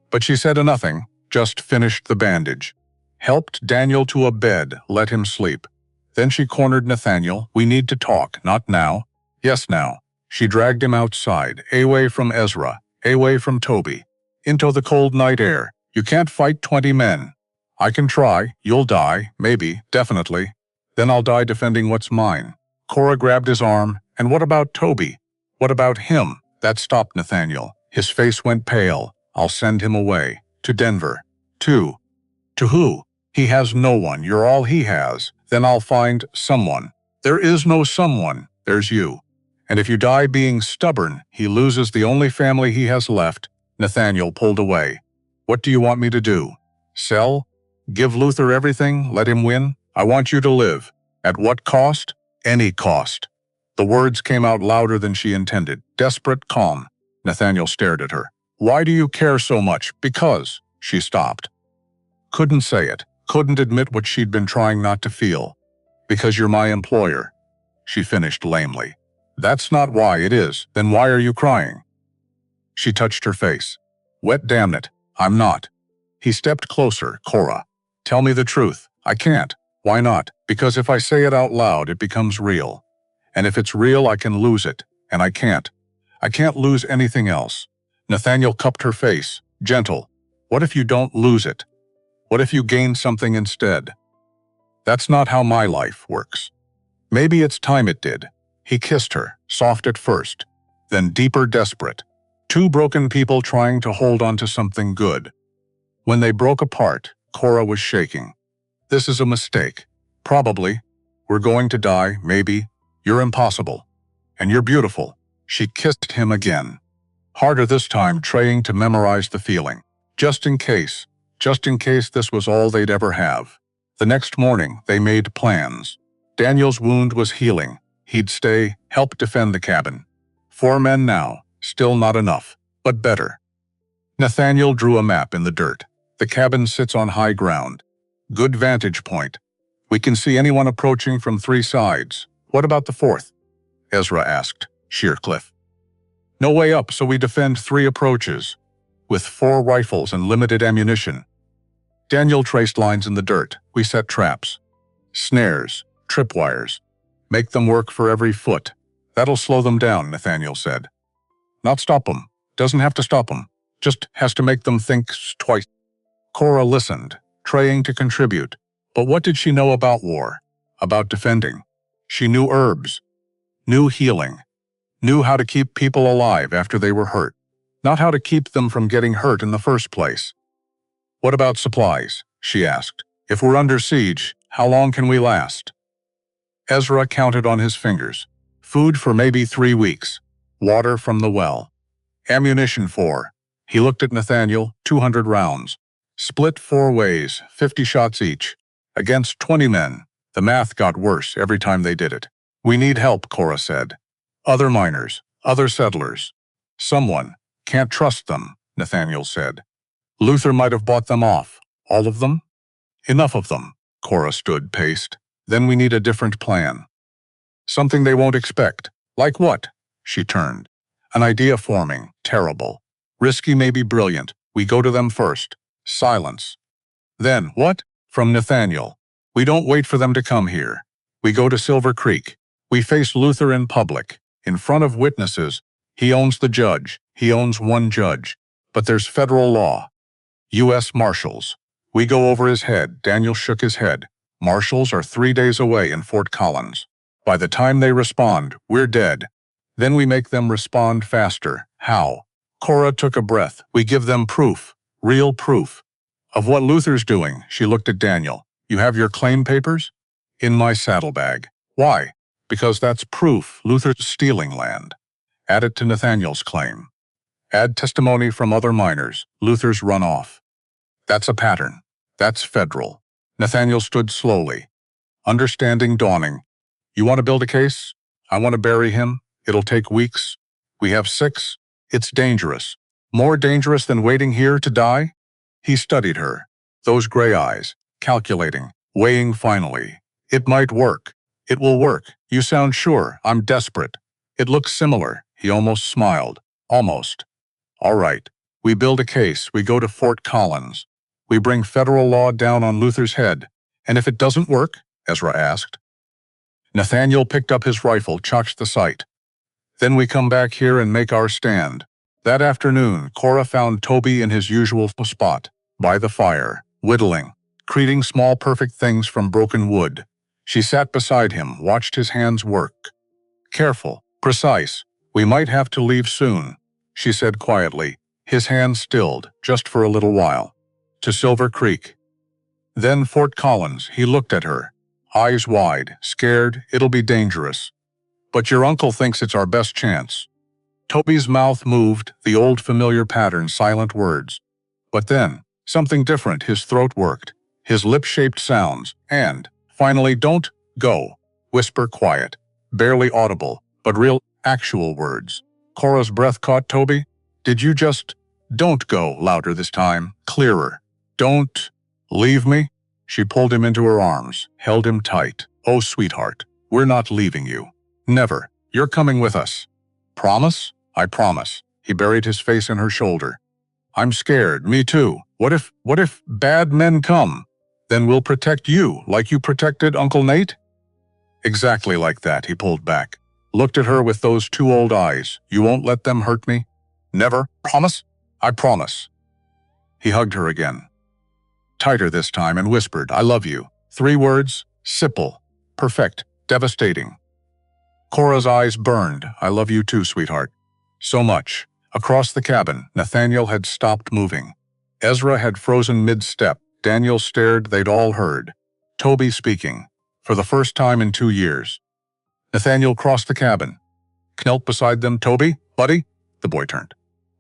But she said nothing, just finished the bandage. Helped Daniel to a bed, let him sleep. Then she cornered Nathaniel. "We need to talk, not now." "Yes, now." She dragged him outside, away from Ezra, away from Toby, into the cold night air. "You can't fight 20 men. I can try. You'll die, maybe, definitely. Then I'll die defending what's mine." Cora grabbed his arm. "And what about Toby? What about him?" That stopped Nathaniel. His face went pale. "I'll send him away. To Denver." "To who?" "He has no one. You're all he has. Then I'll find someone." "There is no someone. There's you. And if you die being stubborn, he loses the only family he has left." Nathaniel pulled away. "What do you want me to do? Sell? Give Luther everything? Let him win? I want you to live. At what cost? Any cost." The words came out louder than she intended. Desperate, calm. Nathaniel stared at her. "Why do you care so much?" "Because." She stopped. Couldn't say it. Couldn't admit what she'd been trying not to feel. "Because you're my employer," she finished lamely. "That's not why. It is. Then why are you crying?" She touched her face. "Wet, damn it. I'm not." He stepped closer. "Cora, tell me the truth." "I can't." "Why not?" "Because if I say it out loud, it becomes real. And if it's real, I can lose it. And I can't. I can't lose anything else." Nathaniel cupped her face. Gentle. "What if you don't lose it? What if you gain something instead?" "That's not how my life works." "Maybe it's time it did." He kissed her, soft at first, then deeper, desperate. Two broken people trying to hold on to something good. When they broke apart, Cora was shaking. "This is a mistake. Probably. We're going to die, maybe. You're impossible. And you're beautiful." She kissed him again. Harder this time, trying to memorize the feeling. Just in case this was all they'd ever have. The next morning, they made plans. Daniel's wound was healing. He'd stay, help defend the cabin. 4 men now, still not enough, but better. Nathaniel drew a map in the dirt. "The cabin sits on high ground. Good vantage point. We can see anyone approaching from 3 sides. What about the 4th?" Ezra asked. Sheer cliff. No way up, so we defend 3 approaches, with 4 rifles and limited ammunition. Daniel traced lines in the dirt. We set traps. Snares, tripwires. Make them work for every foot. That'll slow them down, Nathaniel said. Not stop them. Doesn't have to stop them. Just has to make them think twice. Cora listened, trying to contribute. But what did she know about war? About defending? She knew herbs, knew healing, knew how to keep people alive after they were hurt, not how to keep them from getting hurt in the first place. What about supplies? She asked. If we're under siege, how long can we last? Ezra counted on his fingers. Food for maybe 3 weeks. Water from the well. Ammunition for. He looked at Nathaniel, 200 rounds. Split 4 ways, 50 shots each. Against 20 men. The math got worse every time they did it. We need help, Cora said. Other miners, other settlers. Someone. Can't trust them, Nathaniel said. Luther might have bought them off. All of them? Enough of them. Cora stood, paced. Then we need a different plan. Something they won't expect. Like what? She turned. An idea forming. Terrible. Risky, maybe brilliant. We go to them first. Silence. Then, what? From Nathaniel. We don't wait for them to come here. We go to Silver Creek. We face Luther in public, in front of witnesses. He owns the judge. He owns one judge. But there's federal law. U.S. Marshals. We go over his head. Daniel shook his head. Marshals are 3 days away in Fort Collins. By the time they respond, we're dead. Then we make them respond faster. How? Cora took a breath. We give them proof. Real proof. Of what Luther's doing. She looked at Daniel. You have your claim papers? In my saddlebag. Why? Because that's proof Luther's stealing land. Add it to Nathaniel's claim. Add testimony from other miners. Luther's run off. That's a pattern. That's federal. Nathaniel stood slowly. Understanding dawning. You want to build a case? I want to bury him. It'll take weeks. We have 6. It's dangerous. More dangerous than waiting here to die? He studied her. Those gray eyes. Calculating. Weighing finally. It might work. It will work. You sound sure. I'm desperate. It looks similar. He almost smiled. Almost. All right. We build a case. We go to Fort Collins. We bring federal law down on Luther's head. And if it doesn't work? Ezra asked. Nathaniel picked up his rifle, chalked the sight. Then we come back here and make our stand. That afternoon, Cora found Toby in his usual spot, by the fire, whittling, creating small perfect things from broken wood. She sat beside him, watched his hands work. Careful, precise. We might have to leave soon, she said quietly. His hands stilled, just for a little while. To Silver Creek. Then Fort Collins. He looked at her. Eyes wide, scared. It'll be dangerous. But your uncle thinks it's our best chance. Toby's mouth moved, the old familiar pattern, silent words. But then, something different. His throat worked. His lip-shaped sounds. And, finally, don't go. Whisper quiet. Barely audible, but real, actual words. Cora's breath caught Toby. Did you just... Don't go, louder this time, clearer. Don't... Leave me? She pulled him into her arms, held him tight. Oh, sweetheart, we're not leaving you. Never. You're coming with us. Promise? I promise. He buried his face in her shoulder. I'm scared, me too. What if bad men come? Then we'll protect you, like you protected Uncle Nate? Exactly like that, he pulled back. Looked at her with those 2 old eyes. You won't let them hurt me? Never? Promise? I promise. He hugged her again. Tighter this time and whispered, I love you. 3 words, simple, perfect, devastating. Cora's eyes burned. I love you too, sweetheart. So much. Across the cabin, Nathaniel had stopped moving. Ezra had frozen mid-step. Daniel stared. They'd all heard. Toby speaking. For the first time in 2 years. Nathaniel crossed the cabin. Knelt beside them. Toby? Buddy? The boy turned.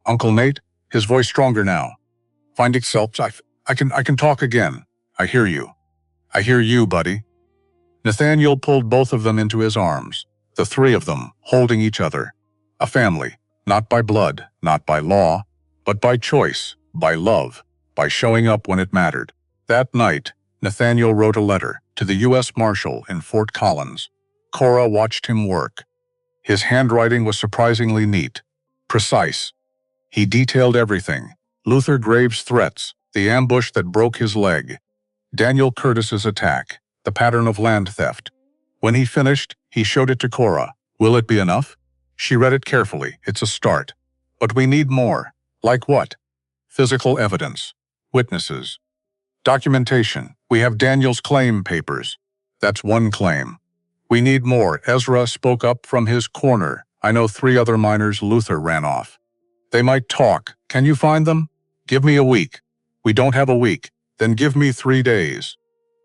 Uncle Nate? His voice stronger now. Find itself. I can talk again. I hear you. I hear you, buddy. Nathaniel pulled both of them into his arms. The 3 of them, holding each other. A family. Not by blood, not by law, but by choice, by love, by showing up when it mattered. That night, Nathaniel wrote a letter to the U.S. Marshal in Fort Collins. Cora watched him work. His handwriting was surprisingly neat, precise. He detailed everything: Luther Graves' threats, the ambush that broke his leg, Daniel Curtis's attack, the pattern of land theft. When he finished, he showed it to Cora. Will it be enough? She read it carefully. It's a start. But we need more. Like what? Physical evidence. Witnesses. Documentation. We have Daniel's claim papers. That's one claim. We need more. Ezra spoke up from his corner. I know 3 other miners Luther ran off. They might talk. Can you find them? Give me a week. We don't have a week. Then give me 3 days.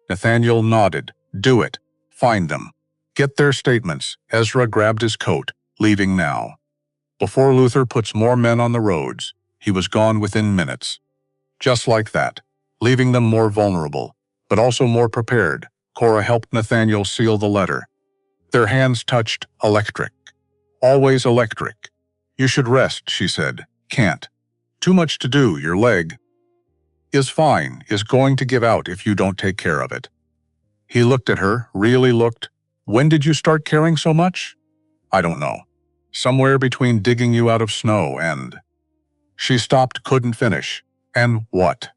Nathaniel nodded. Do it. Find them. Get their statements. Ezra grabbed his coat, leaving now. Before Luther puts more men on the roads, he was gone within minutes. Just like that, leaving them more vulnerable, but also more prepared. Cora helped Nathaniel seal the letter. Their hands touched electric. Always electric. You should rest, she said. Can't. Too much to do, your leg is fine, is going to give out if you don't take care of it. He looked at her, really looked. When did you start caring so much? I don't know. Somewhere between digging you out of snow and... She stopped, couldn't finish. And what?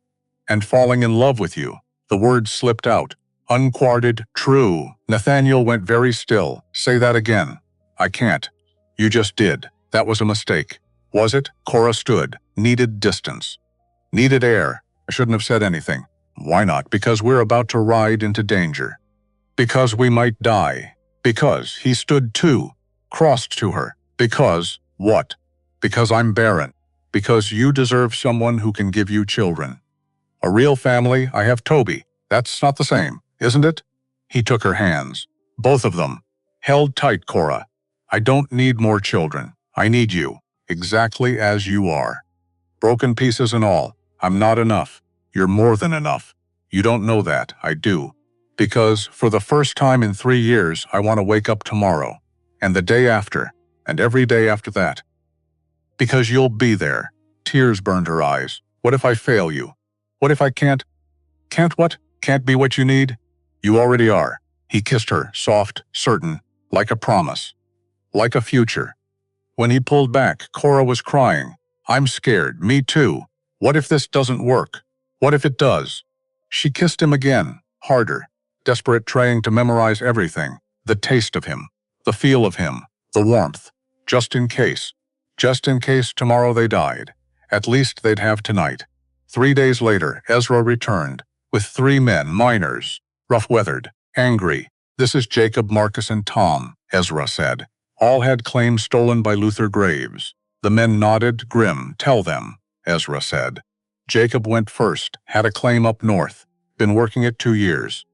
And falling in love with you. The words slipped out. Unquarted, true. Nathaniel went very still. Say that again. I can't. You just did. That was a mistake. Was it? Cora stood. Needed distance. Needed air. I shouldn't have said anything. Why not? Because we're about to ride into danger. Because we might die. Because he stood too. Crossed to her. Because, what? Because I'm barren. Because you deserve someone who can give you children. A real family. I have Toby. That's not the same, isn't it? He took her hands. Both of them. Held tight, Cora. I don't need more children. I need you. Exactly as you are. Broken pieces and all. I'm not enough. You're more than enough. You don't know that. I do. Because, for the first time in 3 years, I want to wake up tomorrow. And the day after. And every day after that. Because you'll be there. Tears burned her eyes. What if I fail you? What if I can't? Can't what? Can't be what you need? You already are. He kissed her, soft, certain, like a promise. Like a future. When he pulled back, Cora was crying. I'm scared. Me too. What if this doesn't work? What if it does? She kissed him again, harder, desperate, trying to memorize everything. The taste of him. The feel of him. The warmth. Just in case. Just in case tomorrow they died. At least they'd have tonight. 3 days later, Ezra returned, with 3 men, miners, rough-weathered, angry. This is Jacob, Marcus, and Tom, Ezra said. All had claims stolen by Luther Graves. The men nodded, grim. Tell them, Ezra said. Jacob went first, had a claim up north, been working it 2 years.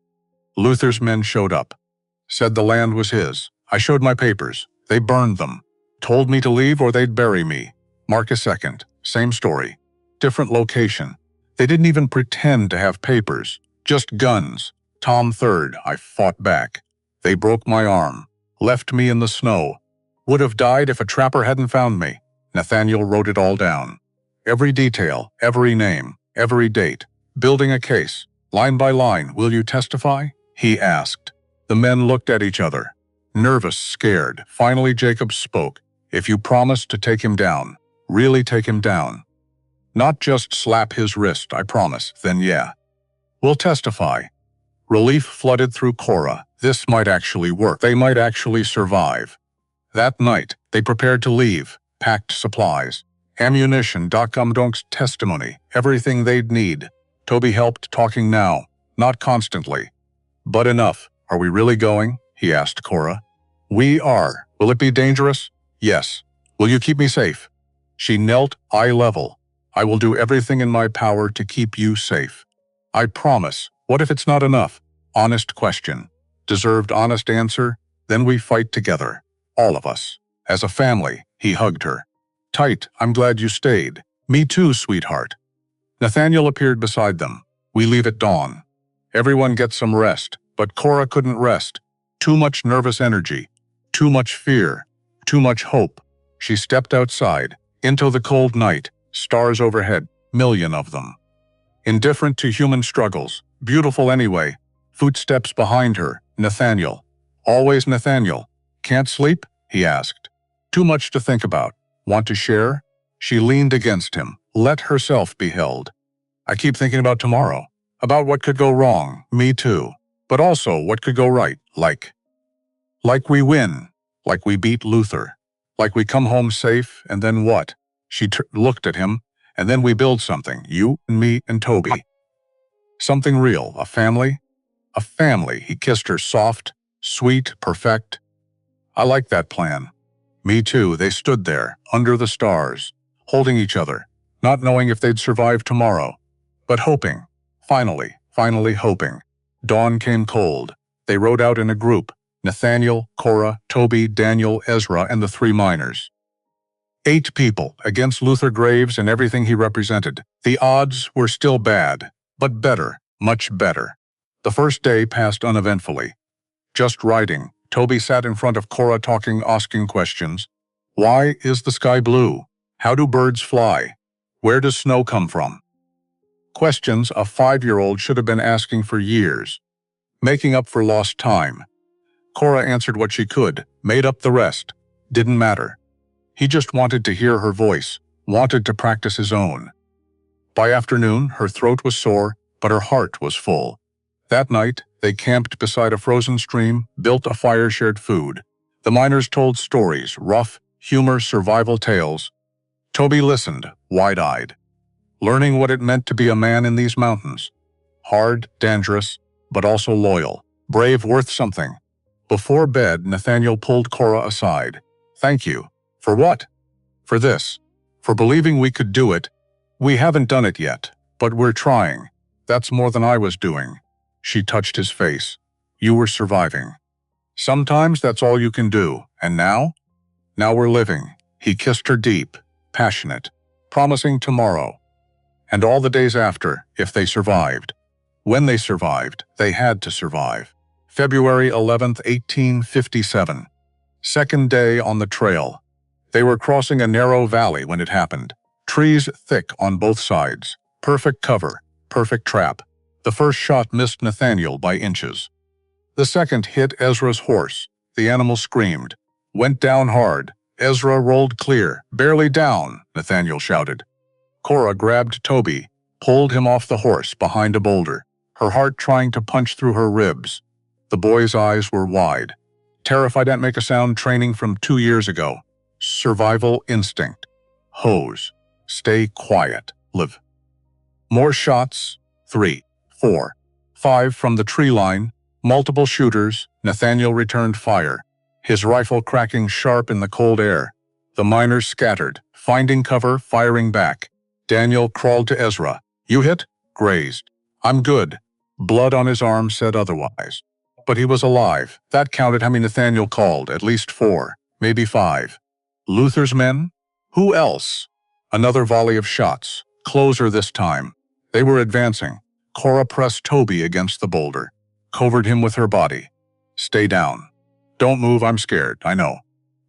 Luther's men showed up. Said the land was his. I showed my papers. They burned them. Told me to leave or they'd bury me. Marcus second. Same story. Different location. They didn't even pretend to have papers. Just guns. Tom third. I fought back. They broke my arm. Left me in the snow. Would have died if a trapper hadn't found me. Nathaniel wrote it all down. Every detail, every name, every date. Building a case. Line by line. Will you testify? He asked. The men looked at each other. Nervous, scared. Finally Jacob spoke. If you promise to take him down. Really take him down. Not just slap his wrist, I promise. Then yeah. We'll testify. Relief flooded through Cora. This might actually work. They might actually survive. That night, they prepared to leave. Packed supplies. Ammunition, Donk's testimony. Everything they'd need. Toby helped, talking now. Not constantly. But enough. Are we really going? He asked Cora. We are. Will it be dangerous? Yes. Will you keep me safe? She knelt, eye level. I will do everything in my power to keep you safe. I promise. What if it's not enough? Honest question. Deserved honest answer. Then we fight together. All of us. As a family, he hugged her. Tight, I'm glad you stayed. Me too, sweetheart. Nathaniel appeared beside them. We leave at dawn. Everyone gets some rest, but Cora couldn't rest. Too much nervous energy. Too much fear. Too much hope. She stepped outside, into the cold night, stars overhead, million of them. Indifferent to human struggles, beautiful anyway. Footsteps behind her, Nathaniel. Always Nathaniel. Can't sleep? he asked. Too much to think about. Want to share? She leaned against him, let herself be held. I keep thinking about tomorrow. About what could go wrong, me too. But also what could go right, like we win, like we beat Luther, like we come home safe, and then what? She looked at him, and then we build something, you and me and Toby. Something real, a family? A family, he kissed her soft, sweet, perfect. I like that plan. Me too, they stood there, under the stars, holding each other, not knowing if they'd survive tomorrow, but hoping, finally hoping. Dawn came cold. They rode out in a group, Nathaniel, Cora, Toby, Daniel, Ezra, and the 3 miners. 8 people against Luther Graves and everything he represented. The odds were still bad, but better, much better. The first day passed uneventfully. Just riding, Toby sat in front of Cora talking, asking questions. Why is the sky blue? How do birds fly? Where does snow come from? Questions a 5-year-old should have been asking for years. Making up for lost time. Cora answered what she could, made up the rest. Didn't matter. He just wanted to hear her voice, wanted to practice his own. By afternoon, her throat was sore, but her heart was full. That night, they camped beside a frozen stream, built a fire, shared food. The miners told stories, rough, humor, survival tales. Toby listened, wide-eyed, learning what it meant to be a man in these mountains. Hard, dangerous, but also loyal, brave, worth something. Before bed, Nathaniel pulled Cora aside. Thank you. For what? For this. For believing we could do it. We haven't done it yet, but we're trying. That's more than I was doing. She touched his face. You were surviving. Sometimes that's all you can do. And now? Now we're living. He kissed her deep, passionate, promising tomorrow. And all the days after, if they survived. When they survived, they had to survive. February 11th, 1857. Second day on the trail. They were crossing a narrow valley when it happened. Trees thick on both sides. Perfect cover, perfect trap. The first shot missed Nathaniel by inches. The second hit Ezra's horse. The animal screamed. Went down hard. Ezra rolled clear. Barely down, Nathaniel shouted. Cora grabbed Toby, pulled him off the horse behind a boulder, her heart trying to punch through her ribs. The boy's eyes were wide. Terrified at make a sound training from 2 years ago. Survival instinct. Hose. Stay quiet. Live. More shots. 3, 4, 5 from the tree line. Multiple shooters. Nathaniel returned fire, his rifle cracking sharp in the cold air. The miners scattered, finding cover, firing back. Daniel crawled to Ezra. You hit? Grazed. I'm good. Blood on his arm said otherwise. But he was alive. That counted how many Nathaniel called, at least 4, maybe 5. Luther's men? Who else? Another volley of shots, closer this time. They were advancing. Cora pressed Toby against the boulder, covered him with her body. Stay down. Don't move, I'm scared, I know.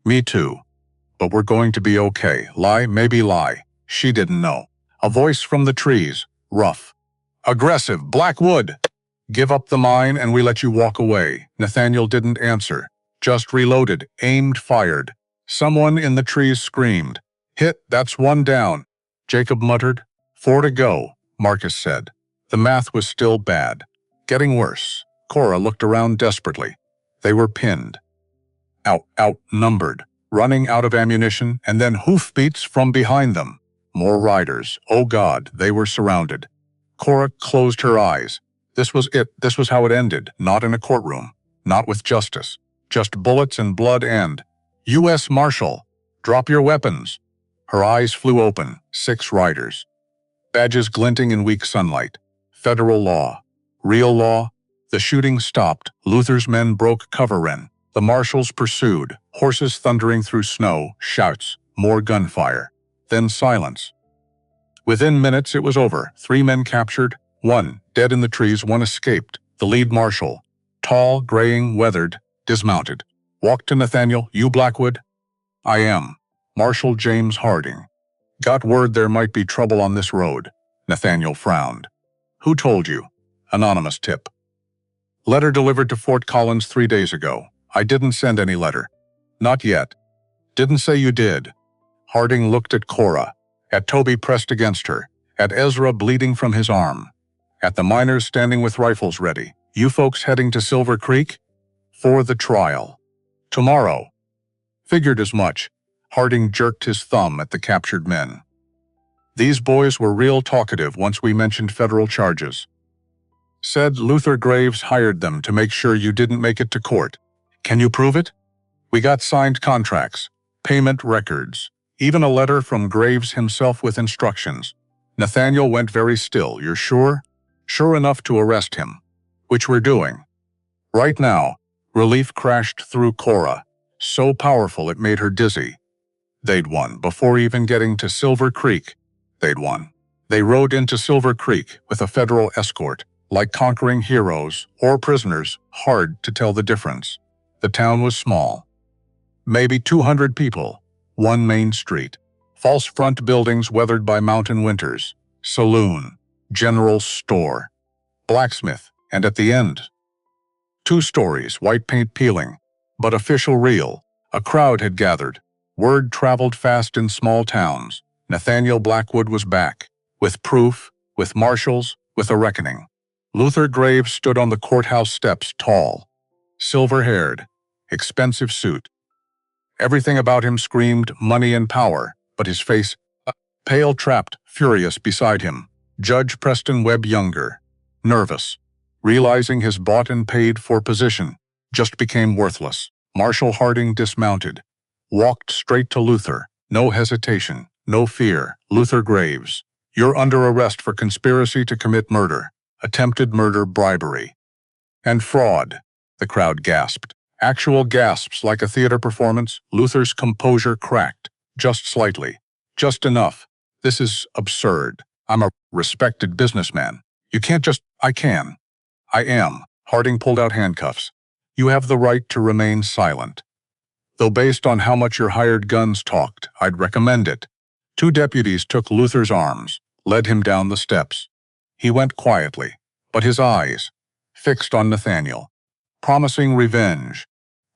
Me too. But we're going to be okay. Lie, maybe lie. She didn't know. A voice from the trees, rough. Aggressive, Blackwood. Give up the mine and we let you walk away. Nathaniel didn't answer, just reloaded, aimed, fired. Someone in the trees screamed. Hit, that's 1 down. Jacob muttered. 4 to go, Marcus said. The math was still bad. Getting worse. Cora looked around desperately. They were pinned. Outnumbered. Running out of ammunition, and then hoofbeats from behind them. More riders. Oh God, they were surrounded. Cora closed her eyes. This was it. This was how it ended. Not in a courtroom. Not with justice. Just bullets and blood and... U.S. Marshal, drop your weapons. Her eyes flew open. 6 riders. Badges glinting in weak sunlight. Federal law. Real law. The shooting stopped. Luther's men broke cover in. The marshals pursued. Horses thundering through snow. Shouts. More gunfire. Then silence. Within minutes it was over. 3 men captured. 1 dead in the trees. 1 escaped. The lead marshal, tall, graying, weathered, dismounted. Walked to Nathaniel. You Blackwood? I am. Marshal James Harding. Got word there might be trouble on this road. Nathaniel frowned. Who told you? Anonymous tip. Letter delivered to Fort Collins 3 days ago. I didn't send any letter. Not yet. Didn't say you did. Harding looked at Cora, at Toby pressed against her, at Ezra bleeding from his arm, at the miners standing with rifles ready. You folks heading to Silver Creek? For the trial. Tomorrow. Figured as much. Harding jerked his thumb at the captured men. These boys were real talkative once we mentioned federal charges. Said Luther Graves hired them to make sure you didn't make it to court. Can you prove it? We got signed contracts, payment records, even a letter from Graves himself with instructions. Nathaniel went very still. You're sure? Sure enough to arrest him. Which we're doing. Right now. Relief crashed through Cora, so powerful it made her dizzy. They'd won before even getting to Silver Creek. They'd won. They rode into Silver Creek with a federal escort, like conquering heroes or prisoners, hard to tell the difference. The town was small. Maybe 200 people, one main street, false front buildings weathered by mountain winters, saloon, general store, blacksmith, and at the end, 2 stories, white paint peeling, but official real. A crowd had gathered. Word traveled fast in small towns. Nathaniel Blackwood was back, with proof, with marshals, with a reckoning. Luther Graves stood on the courthouse steps, tall, silver-haired, expensive suit. Everything about him screamed money and power, but his face, pale, trapped, furious beside him. Judge Preston Webb Younger, nervous, realizing his bought and paid for position just became worthless. Marshal Harding dismounted, walked straight to Luther, no hesitation, no fear. Luther Graves, you're under arrest for conspiracy to commit murder, attempted murder, bribery, and fraud. The crowd gasped. Actual gasps like a theater performance. Luther's composure cracked, just slightly, just enough. This is absurd. I'm a respected businessman. You can't just... I can. I am. Harding pulled out handcuffs. You have the right to remain silent. Though based on how much your hired guns talked, I'd recommend it. 2 deputies took Luther's arms, led him down the steps. He went quietly, but his eyes, fixed on Nathaniel, promising revenge,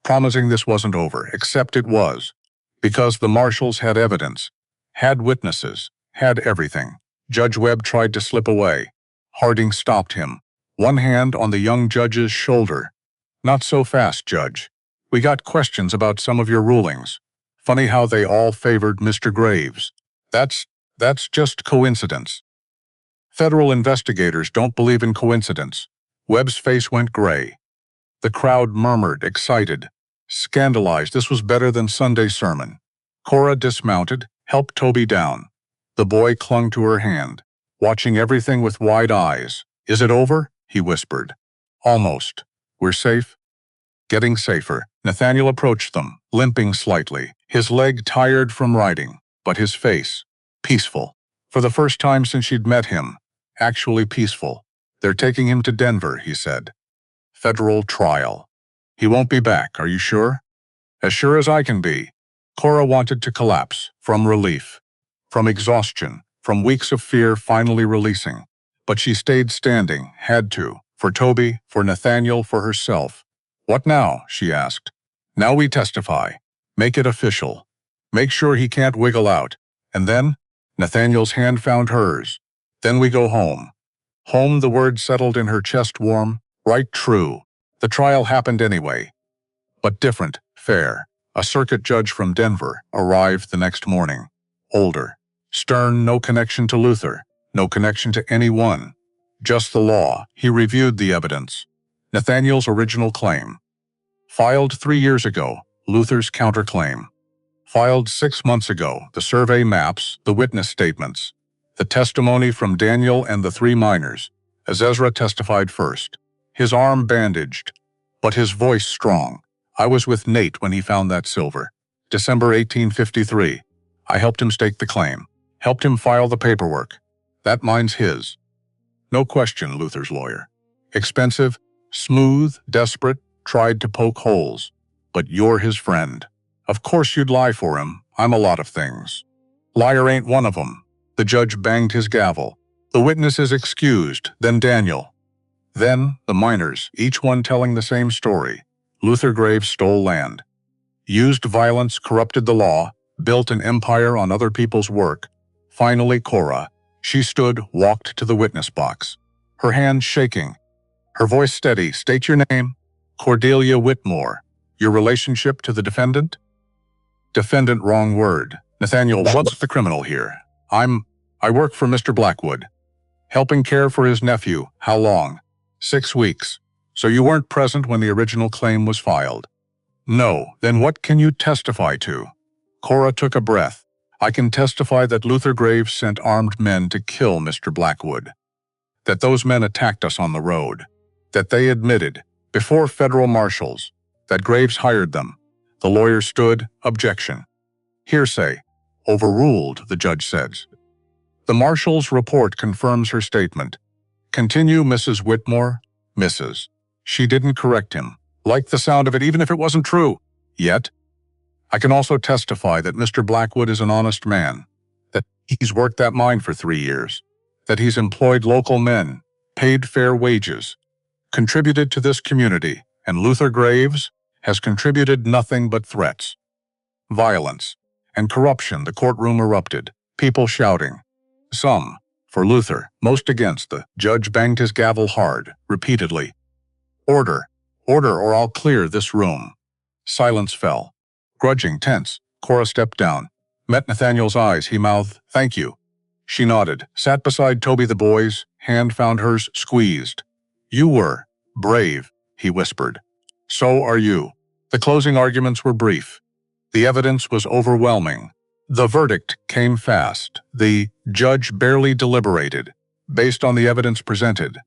promising this wasn't over, except it was, because the marshals had evidence, had witnesses, had everything. Judge Webb tried to slip away. Harding stopped him, one hand on the young judge's shoulder. Not so fast, Judge. We got questions about some of your rulings. Funny how they all favored Mr. Graves. That's just coincidence. Federal investigators don't believe in coincidence. Webb's face went gray. The crowd murmured, excited, scandalized. This was better than Sunday sermon. Cora dismounted, helped Toby down. The boy clung to her hand, watching everything with wide eyes. Is it over? He whispered. Almost. We're safe? Getting safer. Nathaniel approached them, limping slightly, his leg tired from riding, but his face, peaceful. For the first time since she'd met him, actually peaceful. They're taking him to Denver, he said. Federal trial. He won't be back, are you sure? As sure as I can be. Cora wanted to collapse, from relief, from exhaustion, from weeks of fear finally releasing. But she stayed standing, had to, for Toby, for Nathaniel, for herself. What now? She asked. Now we testify. Make it official. Make sure he can't wiggle out. And then? Nathaniel's hand found hers. Then we go home. Home, the word settled in her chest warm. Right, true. The trial happened anyway. But different, fair. A circuit judge from Denver arrived the next morning. Older. Stern, no connection to Luther. No connection to anyone. Just the law. He reviewed the evidence. Nathaniel's original claim. Filed 3 years ago, Luther's counterclaim. Filed 6 months ago, the survey maps, the witness statements, the testimony from Daniel and the 3 miners, as Ezra testified first. His arm bandaged, but his voice strong. I was with Nate when he found that silver. December 1853. I helped him stake the claim. Helped him file the paperwork. That mine's his. No question, Luther's lawyer. Expensive, smooth, desperate, tried to poke holes. But you're his friend. Of course you'd lie for him. I'm a lot of things. Liar ain't one of them. The judge banged his gavel. The witnesses excused, then Daniel. Then the miners, each one telling the same story. Luther Graves stole land. used violence, corrupted the law, built an empire on other people's work. Finally, Cora. She stood, walked to the witness box, her hands shaking, her voice steady. State your name. Cordelia Whitmore. Your relationship to the defendant? Defendant, wrong word. Nathaniel, what's the criminal here? I work for Mr. Blackwood. Helping care for his nephew. How long? 6 weeks. So you weren't present when the original claim was filed? No. Then what can you testify to? Cora took a breath. I can testify that Luther Graves sent armed men to kill Mr. Blackwood. That those men attacked us on the road. That they admitted, before federal marshals, that Graves hired them. The lawyer stood. Objection. Hearsay. Overruled, the judge says. The marshal's report confirms her statement. Continue, Mrs. Whitmore. Mrs. She didn't correct him. Like the sound of it, even if it wasn't true. Yet, I can also testify that Mr. Blackwood is an honest man, that he's worked that mine for 3 years, that he's employed local men, paid fair wages, contributed to this community, and Luther Graves has contributed nothing but threats. Violence and corruption. The courtroom erupted, people shouting. Some for Luther, most against. The judge banged his gavel hard, repeatedly. Order, order, or I'll clear this room. Silence fell. Grudging, tense, Cora stepped down, met Nathaniel's eyes. He mouthed, "Thank you." She nodded, sat beside Toby. The boy's hand found hers, squeezed. "You were brave," he whispered. "So are you." The closing arguments were brief. The evidence was overwhelming. The verdict came fast. The judge barely deliberated. Based on the evidence presented,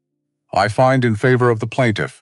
I find in favor of the plaintiff,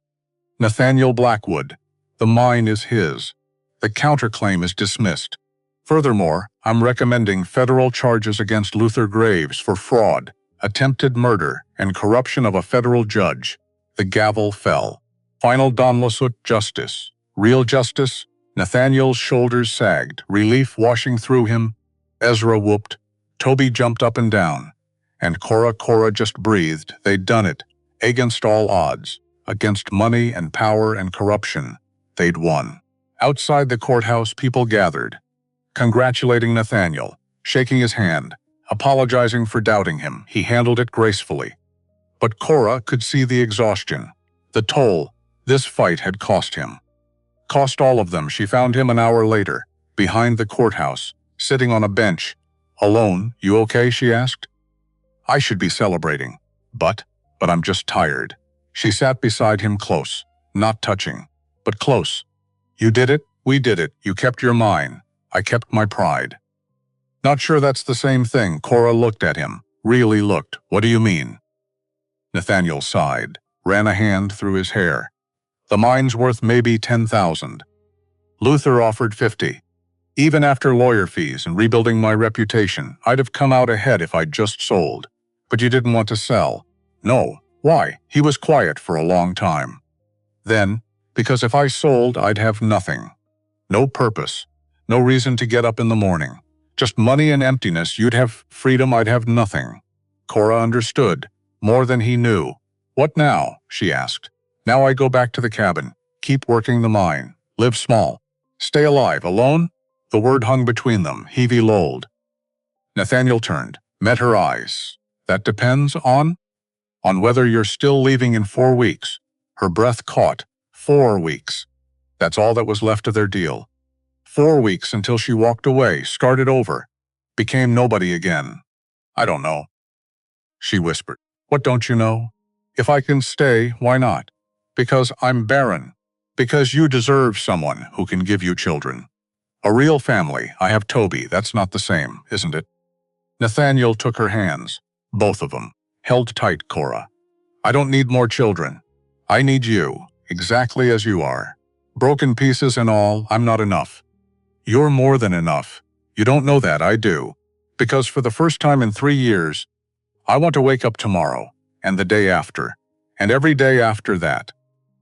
Nathaniel Blackwood. The mine is his. The counterclaim is dismissed. Furthermore, I'm recommending federal charges against Luther Graves for fraud, attempted murder, and corruption of a federal judge. The gavel fell. Final Don Lasut justice. Real justice. Nathaniel's shoulders sagged, relief washing through him. Ezra whooped. Toby jumped up and down. And Cora just breathed. They'd done it. Against all odds. Against money and power and corruption. They'd won. Outside the courthouse, people gathered, congratulating Nathaniel, shaking his hand, apologizing for doubting him. He handled it gracefully. But Cora could see the exhaustion, the toll this fight had cost him. Cost all of them. She found him an hour later, behind the courthouse, sitting on a bench. Alone. "You okay?" she asked. "I should be celebrating, but I'm just tired." She sat beside him close, not touching, but close. "You did it, we did it, you kept your mine, I kept my pride." "Not sure that's the same thing." Cora looked at him, really looked. "What do you mean?" Nathaniel sighed, ran a hand through his hair. "The mine's worth maybe 10,000. Luther offered 50. Even after lawyer fees and rebuilding my reputation, I'd have come out ahead if I'd just sold. But you didn't want to sell." "No. Why?" "He was quiet for a long time. Then, because if I sold, I'd have nothing. No purpose. No reason to get up in the morning. Just money and emptiness. You'd have freedom, I'd have nothing." Cora understood, more than he knew. "What now?" she asked. "Now I go back to the cabin, keep working the mine, live small. Stay alive. Alone?" The word hung between them. Heavy lolled. Nathaniel turned, met her eyes. "That depends on whether you're still leaving in 4 weeks. Her breath caught. 4 weeks. That's all that was left of their deal. 4 weeks until she walked away, started over, became nobody again. "I don't know," she whispered. "What don't you know?" "If I can stay, why not?" "Because I'm barren. Because you deserve someone who can give you children. A real family. I have Toby. That's not the same, isn't it?" Nathaniel took her hands, both of them, held tight. "Cora, I don't need more children. I need you, exactly as you are. Broken pieces and all, I'm not enough. You're more than enough. You don't know that, I do. Because for the first time in 3 years, I want to wake up tomorrow, and the day after, and every day after that.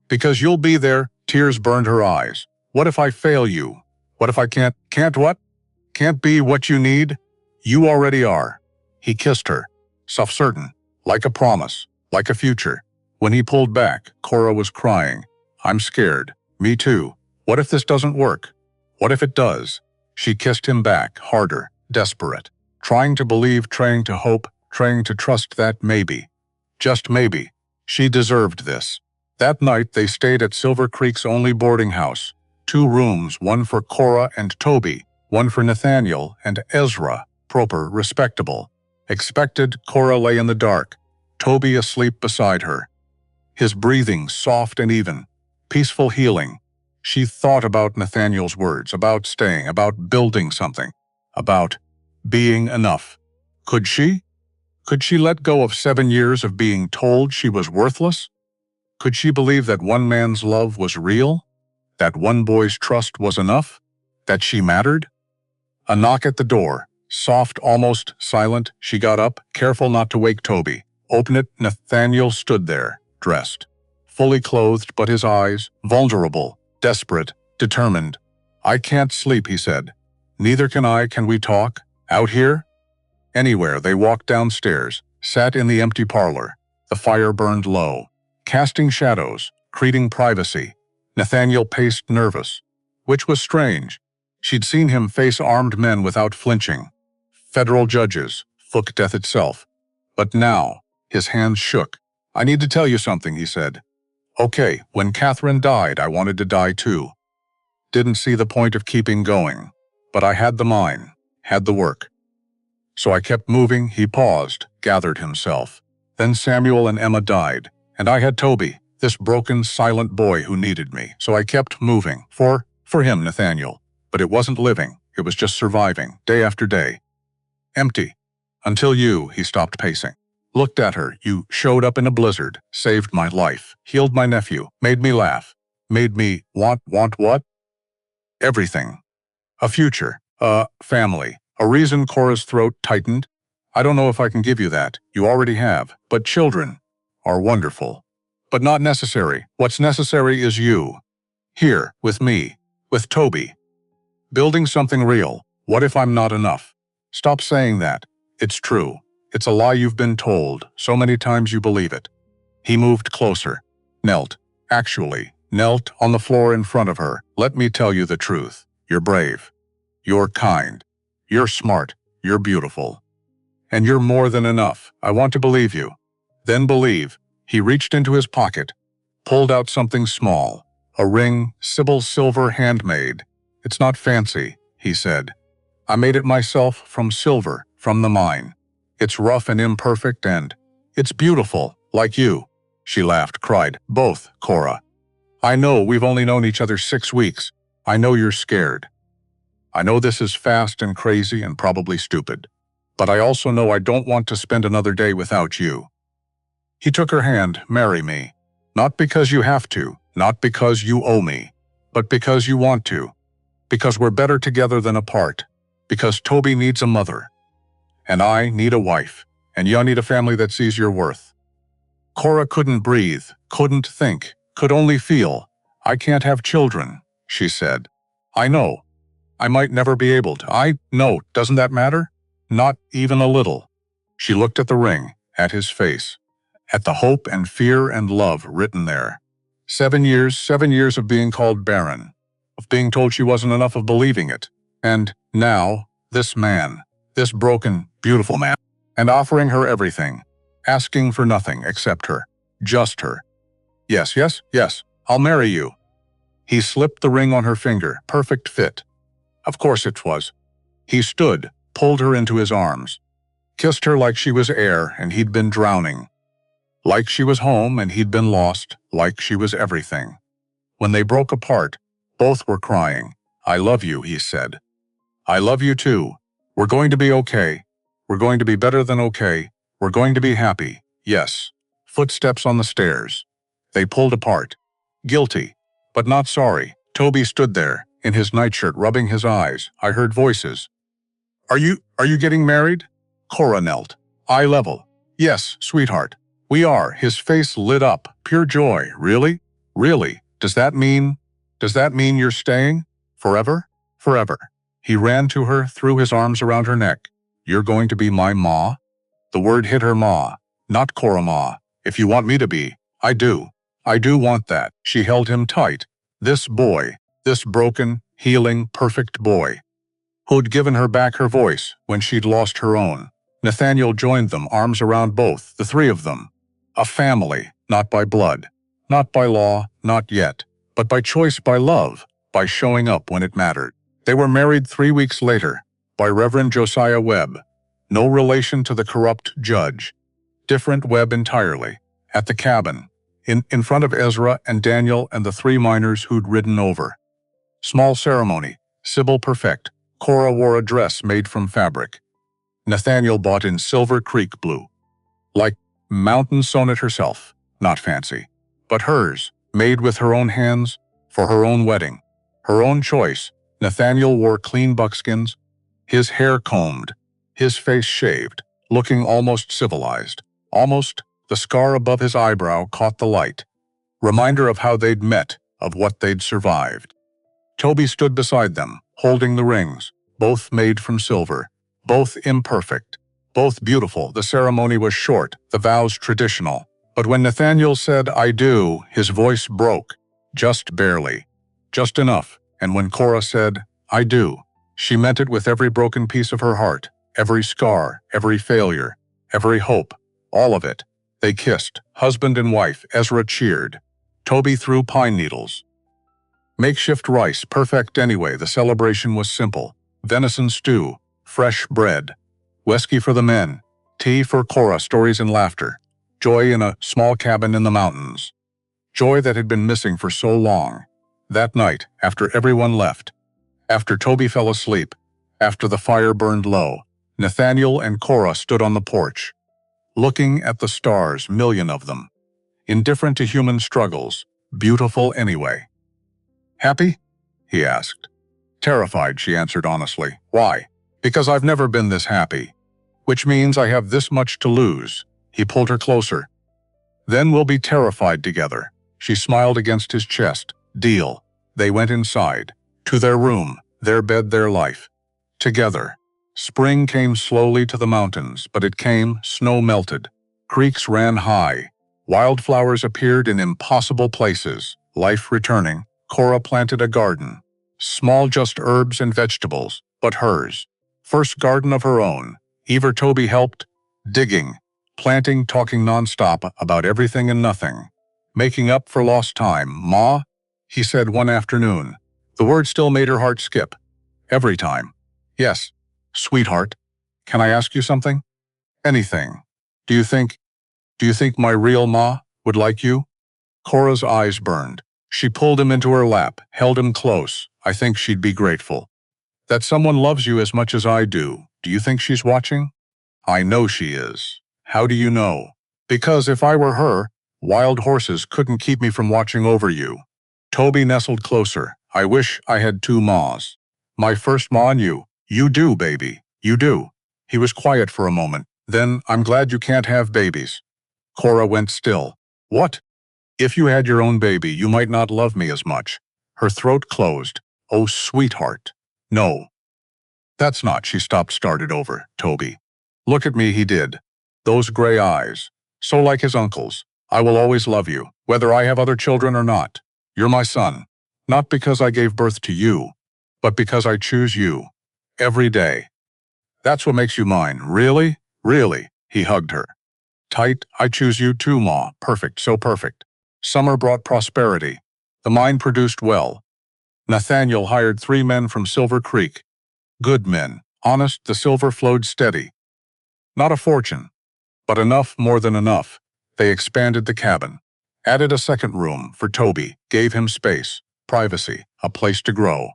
Because you'll be there." Tears burned her eyes. "What if I fail you? What if I can't what? Can't be what you need? You already are." He kissed her, self-certain, like a promise, like a future. When he pulled back, Cora was crying. "I'm scared. Me too. What if this doesn't work? What if it does? She kissed him back, harder, desperate. Trying to believe, trying to hope, trying to trust that maybe, just maybe, she deserved this. That night they stayed at Silver Creek's only boarding house. 2 rooms, one for Cora and Toby, one for Nathaniel and Ezra, proper, respectable. Expected, Cora lay in the dark, Toby asleep beside her. His breathing soft and even, peaceful healing. She thought about Nathaniel's words, about staying, about building something, about being enough. Could she? Could she let go of 7 years of being told she was worthless? Could she believe that one man's love was real? That one boy's trust was enough? That she mattered? A knock at the door, soft, almost silent. She got up, careful not to wake Toby. Open it. Nathaniel stood there, dressed, fully clothed, but his eyes, vulnerable, desperate, determined. "I can't sleep," he said. "Neither can I. Can we talk? Out here?" Anywhere. They walked downstairs, sat in the empty parlor. The fire burned low, casting shadows, creating privacy. Nathaniel paced, nervous, which was strange. She'd seen him face armed men without flinching. Federal judges, fuck death itself. But now, his hands shook. "I need to tell you something," he said. "Okay, when Catherine died, I wanted to die too. Didn't see the point of keeping going. But I had the mine, had the work. So I kept moving." He paused, gathered himself. "Then Samuel and Emma died, and I had Toby, this broken, silent boy who needed me. So I kept moving. For him, Nathaniel. But it wasn't living. It was just surviving, day after day. Empty. Until you," he stopped pacing. "Looked at her. You showed up in a blizzard, saved my life, healed my nephew, made me laugh, made me want what? Everything. A future, a family, a reason." Cora's throat tightened. "I don't know if I can give you that. You already have. But children are wonderful. But not necessary. What's necessary is you. Here, with me, with Toby. Building something real. What if I'm not enough? Stop saying that. It's true. It's a lie you've been told. So many times you believe it." He moved closer. Knelt on the floor in front of her. "Let me tell you the truth. You're brave. You're kind. You're smart. You're beautiful. And you're more than enough. I want to believe you." Then believe. He reached into his pocket, pulled out something small. A ring, Sybil's silver, handmade. "It's not fancy," he said. "I made it myself from silver, from the mine. It's rough and imperfect, and it's beautiful, like you." She laughed, cried, "Both, Cora. I know we've only known each other 6 weeks. I know you're scared. I know this is fast and crazy and probably stupid. But I also know I don't want to spend another day without you." He took her hand. "Marry me. Not because you have to, not because you owe me, but because you want to. Because we're better together than apart. Because Toby needs a mother. And I need a wife. And you need a family that sees your worth." Cora couldn't breathe, couldn't think, could only feel. "I can't have children," she said. "I know. I might never be able to. I know. Doesn't that matter? Not even a little." She looked at the ring, at his face, at the hope and fear and love written there. 7 years of being called barren, of being told she wasn't enough, of believing it. And now, this man, this broken, beautiful man, and offering her everything, asking for nothing except her, just her. Yes, I'll marry you." He slipped the ring on her finger, perfect fit. Of course it was. He stood, pulled her into his arms, kissed her like she was air and he'd been drowning, like she was home and he'd been lost, like she was everything. When they broke apart, both were crying. "I love you," he said. "I love you too. We're going to be okay. We're going to be better than okay. We're going to be happy. Yes." Footsteps on the stairs. They pulled apart. Guilty, but not sorry. Toby stood there, in his nightshirt, rubbing his eyes. I heard voices. Are you getting married?" Cora knelt. Eye level. "Yes, sweetheart. We are." His face lit up. Pure joy. "Really? Really? Does that mean you're staying? Forever?" "Forever." He ran to her, threw his arms around her neck. "You're going to be my ma?" The word hit her. Ma. Not Cora Ma. "If you want me to be, I do. I do want that." She held him tight. This boy, this broken, healing, perfect boy, who'd given her back her voice when she'd lost her own. Nathaniel joined them, arms around both, the three of them. A family, not by blood, not by law, not yet, but by choice, by love, by showing up when it mattered. They were married 3 weeks later, by Reverend Josiah Webb, no relation to the corrupt judge. Different Webb entirely, at the cabin, in front of Ezra and Daniel and the 3 miners who'd ridden over. Small ceremony, Sybil perfect. Cora wore a dress made from fabric. Nathaniel bought in Silver Creek blue. Like mountain sewn it herself, not fancy, but hers, made with her own hands, for her own wedding. Her own choice. Nathaniel wore clean buckskins, his hair combed, his face shaved, looking almost civilized. Almost, the scar above his eyebrow caught the light. Reminder of how they'd met, of what they'd survived. Toby stood beside them, holding the rings, both made from silver, both imperfect, both beautiful. The ceremony was short, the vows traditional. But when Nathaniel said, "I do," his voice broke, just barely, just enough. And when Cora said, "I do," she meant it with every broken piece of her heart, every scar, every failure, every hope, all of it. They kissed, husband and wife. Ezra cheered. Toby threw pine needles. Makeshift rice, perfect anyway. The celebration was simple. Venison stew, fresh bread, whiskey for the men, tea for Cora, stories and laughter, joy in a small cabin in the mountains. Joy that had been missing for so long. That night, after everyone left, after Toby fell asleep, after the fire burned low, Nathaniel and Cora stood on the porch, looking at the stars, million of them, indifferent to human struggles, beautiful anyway. "Happy?" he asked. "Terrified," she answered honestly. "Why?" "Because I've never been this happy. Which means I have this much to lose." He pulled her closer. "Then we'll be terrified together." She smiled against his chest. "Deal." They went inside, to their room, their bed, their life. Together. Spring came slowly to the mountains, but it came, snow melted. Creeks ran high. Wildflowers appeared in impossible places. Life returning, Cora planted a garden. Small, just herbs and vegetables, but hers. First garden of her own. Toby helped, digging, planting, talking nonstop about everything and nothing. Making up for lost time. "Ma," he said one afternoon. The word still made her heart skip. Every time. "Yes, sweetheart. Can I ask you something?" "Anything. Do you think my real ma would like you?" Cora's eyes burned. She pulled him into her lap, held him close. "I think she'd be grateful. That someone loves you as much as I do. Do you think she's watching?" "I know she is." "How do you know?" "Because if I were her, wild horses couldn't keep me from watching over you." Toby nestled closer. "I wish I had 2 ma's. My first ma and you." "You do, baby. You do." He was quiet for a moment. "Then I'm glad you can't have babies." Cora went still. "What?" "If you had your own baby, you might not love me as much." Her throat closed. "Oh, sweetheart. No. That's not." She stopped, started over. "Toby. Look at me," he did. "Those gray eyes. So like his uncle's. I will always love you, whether I have other children or not. You're my son. Not because I gave birth to you, but because I choose you. Every day. That's what makes you mine." "Really? Really?" He hugged her. Tight. "I choose you too, Ma. Perfect, so perfect." Summer brought prosperity. The mine produced well. Nathaniel hired 3 men from Silver Creek. Good men. Honest, the silver flowed steady. Not a fortune, but enough, more than enough. They expanded the cabin. Added a second room for Toby. Gave him space, privacy, a place to grow.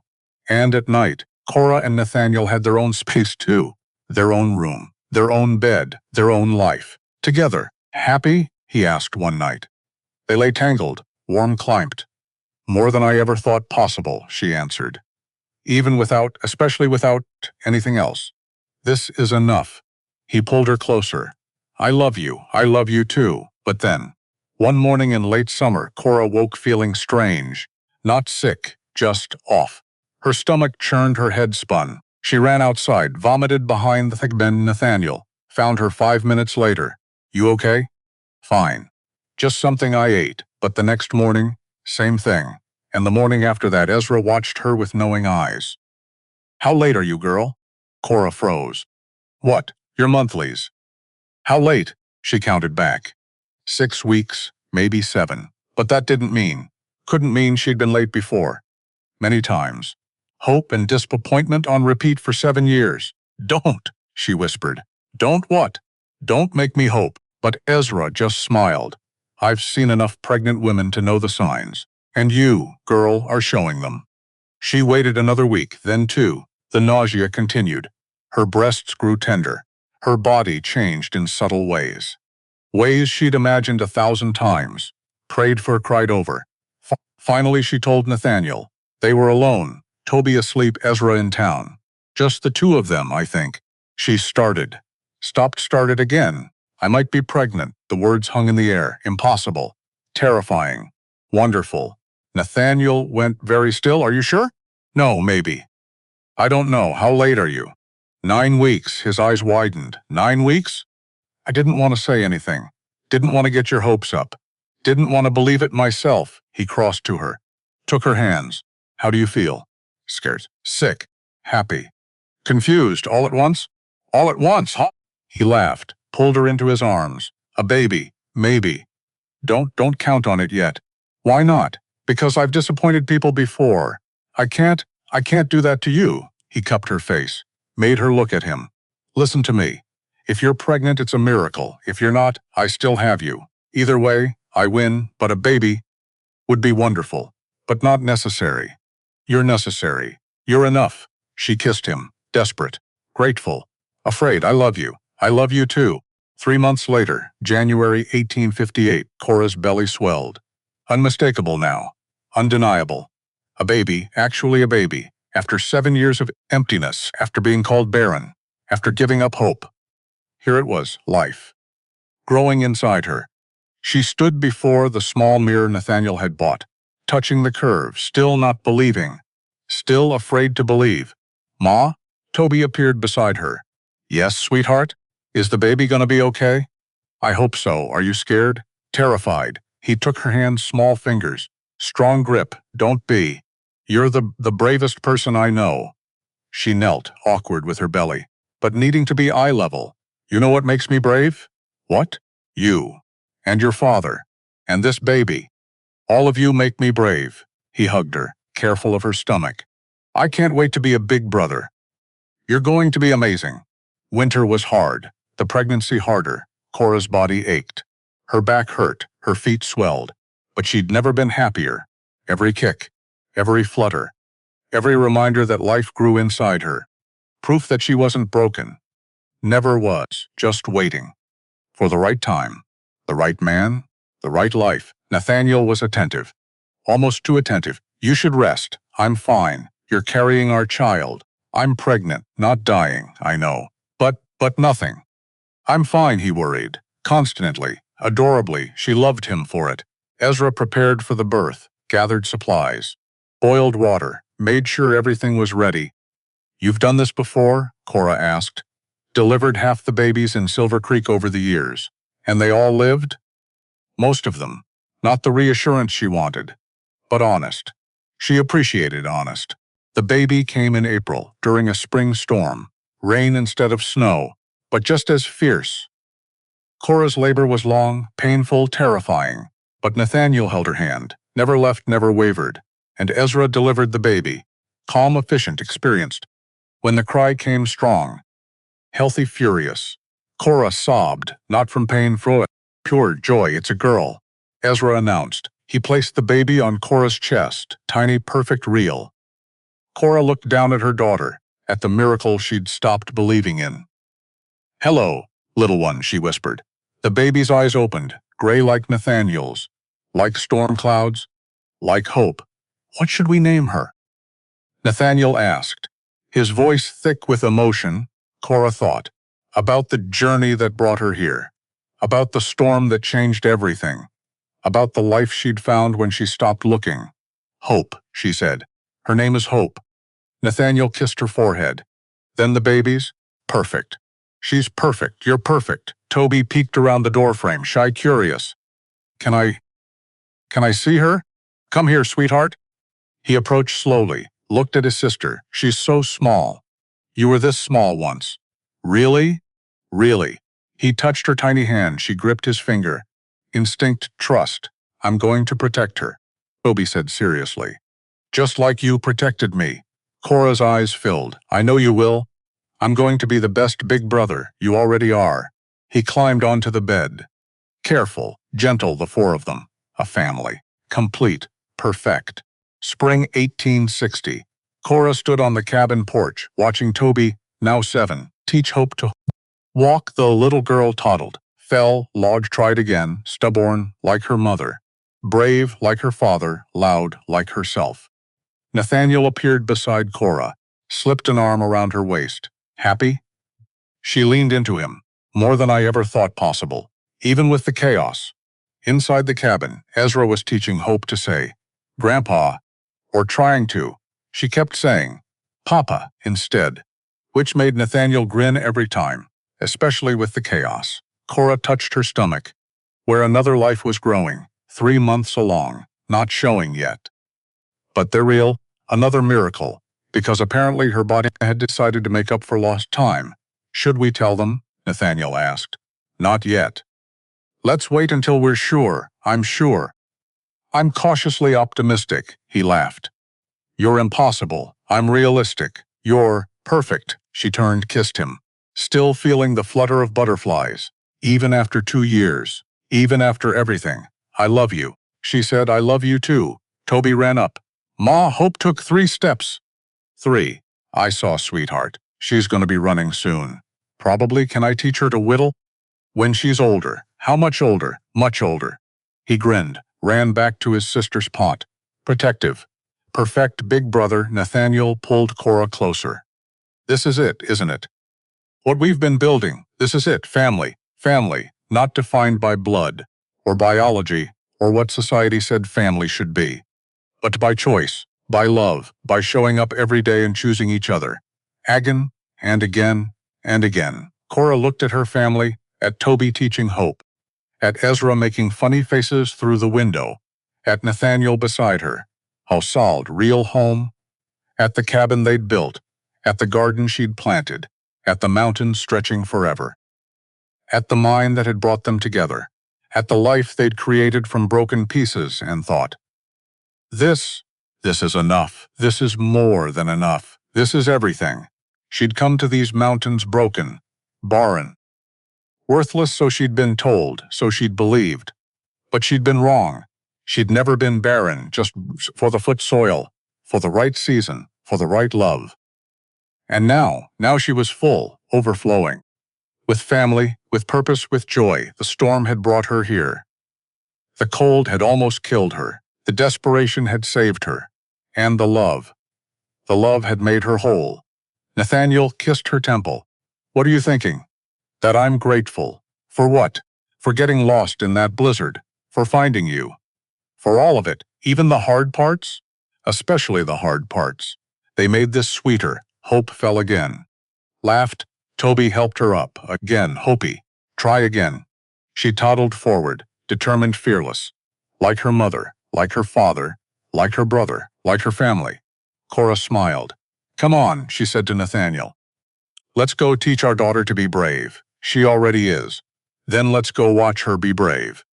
And at night, Cora and Nathaniel had their own space too. Their own room, their own bed, their own life. Together. "Happy?" he asked one night. They lay tangled, warm climbed. "More than I ever thought possible," she answered. Especially without anything else. "This is enough." He pulled her closer. I love you too." But then, one morning in late summer, Cora woke feeling strange. Not sick, just off. Her stomach churned, her head spun. She ran outside, vomited behind the thick bend. Nathaniel found her 5 minutes later. "You okay?" "Fine. Just something I ate." But the next morning, same thing. and the morning after that Ezra watched her with knowing eyes. "How late are you, girl?" Cora froze. "What? Your monthlies." "How late?" She counted back. 6 weeks, maybe 7. But that couldn't mean she'd been late before. Many times. Hope and disappointment on repeat for 7 years. "Don't," she whispered. "Don't what?" "Don't make me hope." But Ezra just smiled. "I've seen enough pregnant women to know the signs. And you, girl, are showing them." She waited another week, then 2. The nausea continued. Her breasts grew tender. Her body changed in subtle ways. Ways she'd imagined 1,000 times. Prayed for, cried over. Finally, she told Nathaniel. They were alone, Toby asleep, Ezra in town. Just the two of them, I think. She started. Started again. "I might be pregnant." The words hung in the air. Impossible. Terrifying. Wonderful. Nathaniel went very still. "Are you sure?" "No, maybe." "I don't know. How late are you?" 9 weeks. His eyes widened. 9 weeks? I didn't want to say anything. Didn't want to get your hopes up. Didn't want to believe it myself. He crossed to her. Took her hands. "How do you feel?" "Scared. Sick. Happy. Confused. All at once?" "All at once, huh?" He laughed. Pulled her into his arms. "A baby. Maybe. Don't count on it yet." "Why not?" "Because I've disappointed people before. I can't do that to you." He cupped her face. Made her look at him. "Listen to me. If you're pregnant, it's a miracle. If you're not, I still have you. Either way, I win, but a baby would be wonderful. But not necessary. You're necessary. You're enough." She kissed him, desperate, grateful, afraid. "I love you. I love you too." 3 months later, January 1858, Cora's belly swelled. Unmistakable now. Undeniable. A baby, actually a baby, after 7 years of emptiness, after being called barren, after giving up hope. Here it was, life. Growing inside her. She stood before the small mirror Nathaniel had bought, touching the curve, still not believing, still afraid to believe. "Ma?" Toby appeared beside her. "Yes, sweetheart? Is the baby gonna be okay?" "I hope so. Are you scared?" Terrified. He took her hands, small fingers. "Strong grip. Don't be. You're the bravest person I know." She knelt, awkward with her belly, but needing to be eye level. "You know what makes me brave?" "What?" "You. And your father. And this baby. All of you make me brave." He hugged her, careful of her stomach. "I can't wait to be a big brother. You're going to be amazing." Winter was hard, the pregnancy harder. Cora's body ached. Her back hurt, her feet swelled. But she'd never been happier. Every kick, every flutter, every reminder that life grew inside her. Proof that she wasn't broken. Never was, just waiting. For the right time, the right man, the right life. Nathaniel was attentive. Almost too attentive. "You should rest. I'm fine. You're carrying our child. I'm pregnant, not dying, I know. But nothing." "I'm fine," he worried. Constantly, adorably, she loved him for it. Ezra prepared for the birth, gathered supplies, boiled water, made sure everything was ready. "You've done this before?" Cora asked. "Delivered half the babies in Silver Creek over the years. And they all lived?" "Most of them. Not the reassurance she wanted, but honest." She appreciated honest. The baby came in April, during a spring storm. Rain instead of snow, but just as fierce. Cora's labor was long, painful, terrifying. But Nathaniel held her hand, never left, never wavered. And Ezra delivered the baby. Calm, efficient, experienced. When the cry came strong, healthy, furious. Cora sobbed, not from pain, from pure joy. "It's a girl," Ezra announced. He placed the baby on Cora's chest, tiny, perfect, real. Cora looked down at her daughter, at the miracle she'd stopped believing in. "Hello, little one," she whispered. The baby's eyes opened, gray like Nathaniel's, like storm clouds, like hope. "What should we name her?" Nathaniel asked, his voice thick with emotion. Cora thought about the journey that brought her here, about the storm that changed everything, about the life she'd found when she stopped looking. "Hope," she said. "Her name is Hope." Nathaniel kissed her forehead. "Then the babies?" "Perfect." "She's perfect. You're perfect." Toby peeked around the doorframe, shy, curious. Can I see her?" "Come here, sweetheart." He approached slowly, looked at his sister. She's so small. You were this small once. Really? Really? He touched her tiny hand. She gripped his finger. Instinct, trust. I'm going to protect her, Toby said seriously. Just like you protected me. Cora's eyes filled. I know you will. I'm going to be the best big brother. You already are. He climbed onto the bed. Careful, gentle, the four of them. A family. Complete. Perfect. Spring 1860. Cora stood on the cabin porch, watching Toby, now 7, teach Hope to walk. The little girl toddled, fell, logged, tried again, stubborn like her mother, brave like her father, loud like herself. Nathaniel appeared beside Cora, slipped an arm around her waist. Happy? She leaned into him. More than I ever thought possible, even with the chaos. Inside the cabin, Ezra was teaching Hope to say, Grandpa, or trying to. She kept saying, Papa, instead, which made Nathaniel grin every time, especially with the chaos. Cora touched her stomach, where another life was growing, 3 months along, not showing yet. But they're real, another miracle, because apparently her body had decided to make up for lost time. Should we tell them? Nathaniel asked. Not yet. Let's wait until we're sure, I'm sure. I'm cautiously optimistic, he laughed. You're impossible, I'm realistic. You're perfect, she turned, kissed him, still feeling the flutter of butterflies. Even after 2 years, even after everything. I love you, she said. I love you too. Toby ran up. Ma, Hope took 3 steps. 3. I saw, sweetheart. She's going to be running soon. Probably. Can I teach her to whittle? When she's older. How much older? Much older. He grinned, ran back to his sister's pot. Protective. Perfect big brother. Nathaniel pulled Cora closer. This is it, isn't it? What we've been building. This is it. Family. Family. Not defined by blood, or biology, or what society said family should be. But by choice, by love, by showing up every day and choosing each other. Again, and again, and again. Cora looked at her family, at Toby teaching Hope, at Ezra making funny faces through the window, at Nathaniel beside her. How solid, real home. At the cabin they'd built, at the garden she'd planted, at the mountains stretching forever. At the mind that had brought them together, at the life they'd created from broken pieces and thought, This is enough. This is more than enough. This is everything. She'd come to these mountains broken, barren, worthless, so she'd been told, so she'd believed. But she'd been wrong. She'd never been barren, just for the foot soil, for the right season, for the right love. And now she was full, overflowing. With family, with purpose, with joy. The storm had brought her here. The cold had almost killed her. The desperation had saved her. And the love. The love had made her whole. Nathaniel kissed her temple. What are you thinking? That I'm grateful. For what? For getting lost in that blizzard. For finding you. For all of it, even the hard parts? Especially the hard parts. They made this sweeter. Hope fell again. Laughed. Toby helped her up. Again, Hopi. Try again. She toddled forward, determined, fearless. Like her mother, like her father, like her brother, like her family. Cora smiled. Come on, she said to Nathaniel. Let's go teach our daughter to be brave. She already is. Then let's go watch her be brave.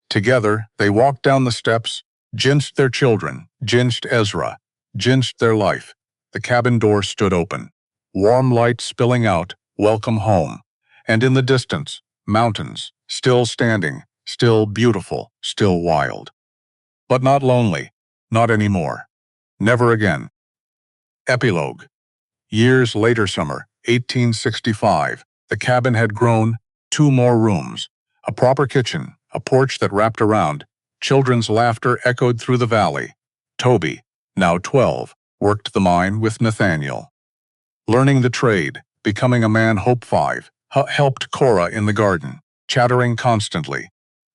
Together, they walked down the steps, ginched their children, ginched Ezra, ginched their life. The cabin door stood open. Warm light spilling out, welcome home. And in the distance, mountains, still standing, still beautiful, still wild. But not lonely, not anymore. Never again. Epilogue. Years later, summer, 1865, the cabin had grown, 2 more rooms, a proper kitchen, a porch that wrapped around. Children's laughter echoed through the valley. Toby, now 12, worked the mine with Nathaniel. Learning the trade, becoming a man. Hope 5, helped Cora in the garden, chattering constantly,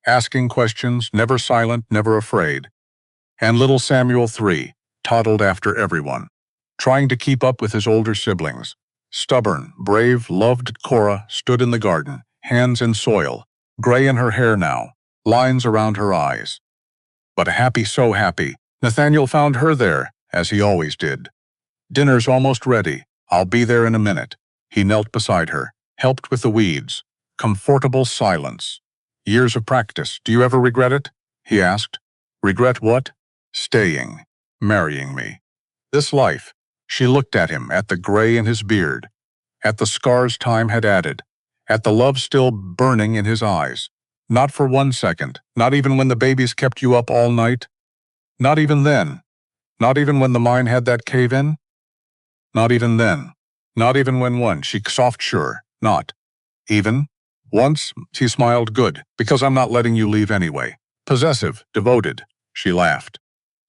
asking questions, never silent, never afraid. And little Samuel 3, toddled after everyone, trying to keep up with his older siblings. Stubborn, brave, loved. Cora stood in the garden, hands in soil, gray in her hair now, lines around her eyes. But happy, so happy. Nathaniel found her there, as he always did. Dinner's almost ready. I'll be there in a minute. He knelt beside her, helped with the weeds. Comfortable silence. Years of practice. Do you ever regret it? He asked. Regret what? Staying. Marrying me. This life. She looked at him, at the gray in his beard, at the scars time had added, at the love still burning in his eyes. Not for 1 second, not even when the babies kept you up all night. Not even then. Not even when the mine had that cave-in. Not even then. Not even when one, she soft sure, not. Even? Once, he smiled, good, because I'm not letting you leave anyway. Possessive, devoted, she laughed.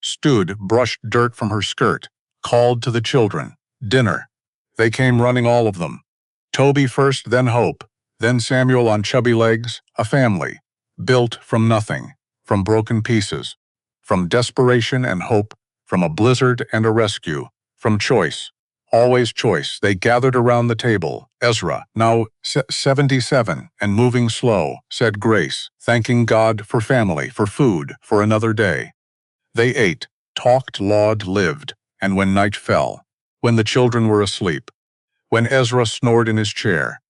Stood, brushed dirt from her skirt, called to the children. Dinner. They came running, all of them. Toby first, then Hope, then Samuel on chubby legs, a family. Built from nothing, from broken pieces, from desperation and hope, from a blizzard and a rescue, from choice. Always choice. They gathered around the table. Ezra, now 77 and moving slow, said grace, thanking God for family, for food, for another day. They ate, talked, lauded, lived, and when night fell, when the children were asleep, when Ezra snored in his chair,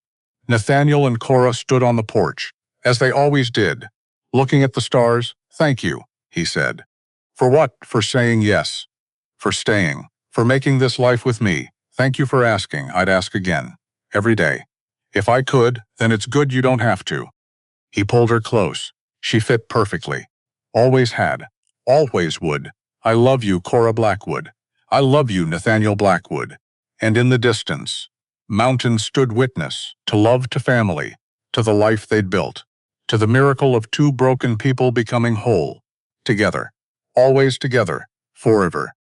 Nathaniel and Cora stood on the porch, as they always did, looking at the stars. Thank you, he said. For what? For saying yes. For staying. For making this life with me. Thank you for asking. I'd ask again. Every day. If I could, then it's good you don't have to. He pulled her close. She fit perfectly. Always had. Always would. I love you, Cora Blackwood. I love you, Nathaniel Blackwood. And in the distance, mountains stood witness to love, to family, to the life they'd built, to the miracle of two broken people becoming whole. Together. Always together. Forever.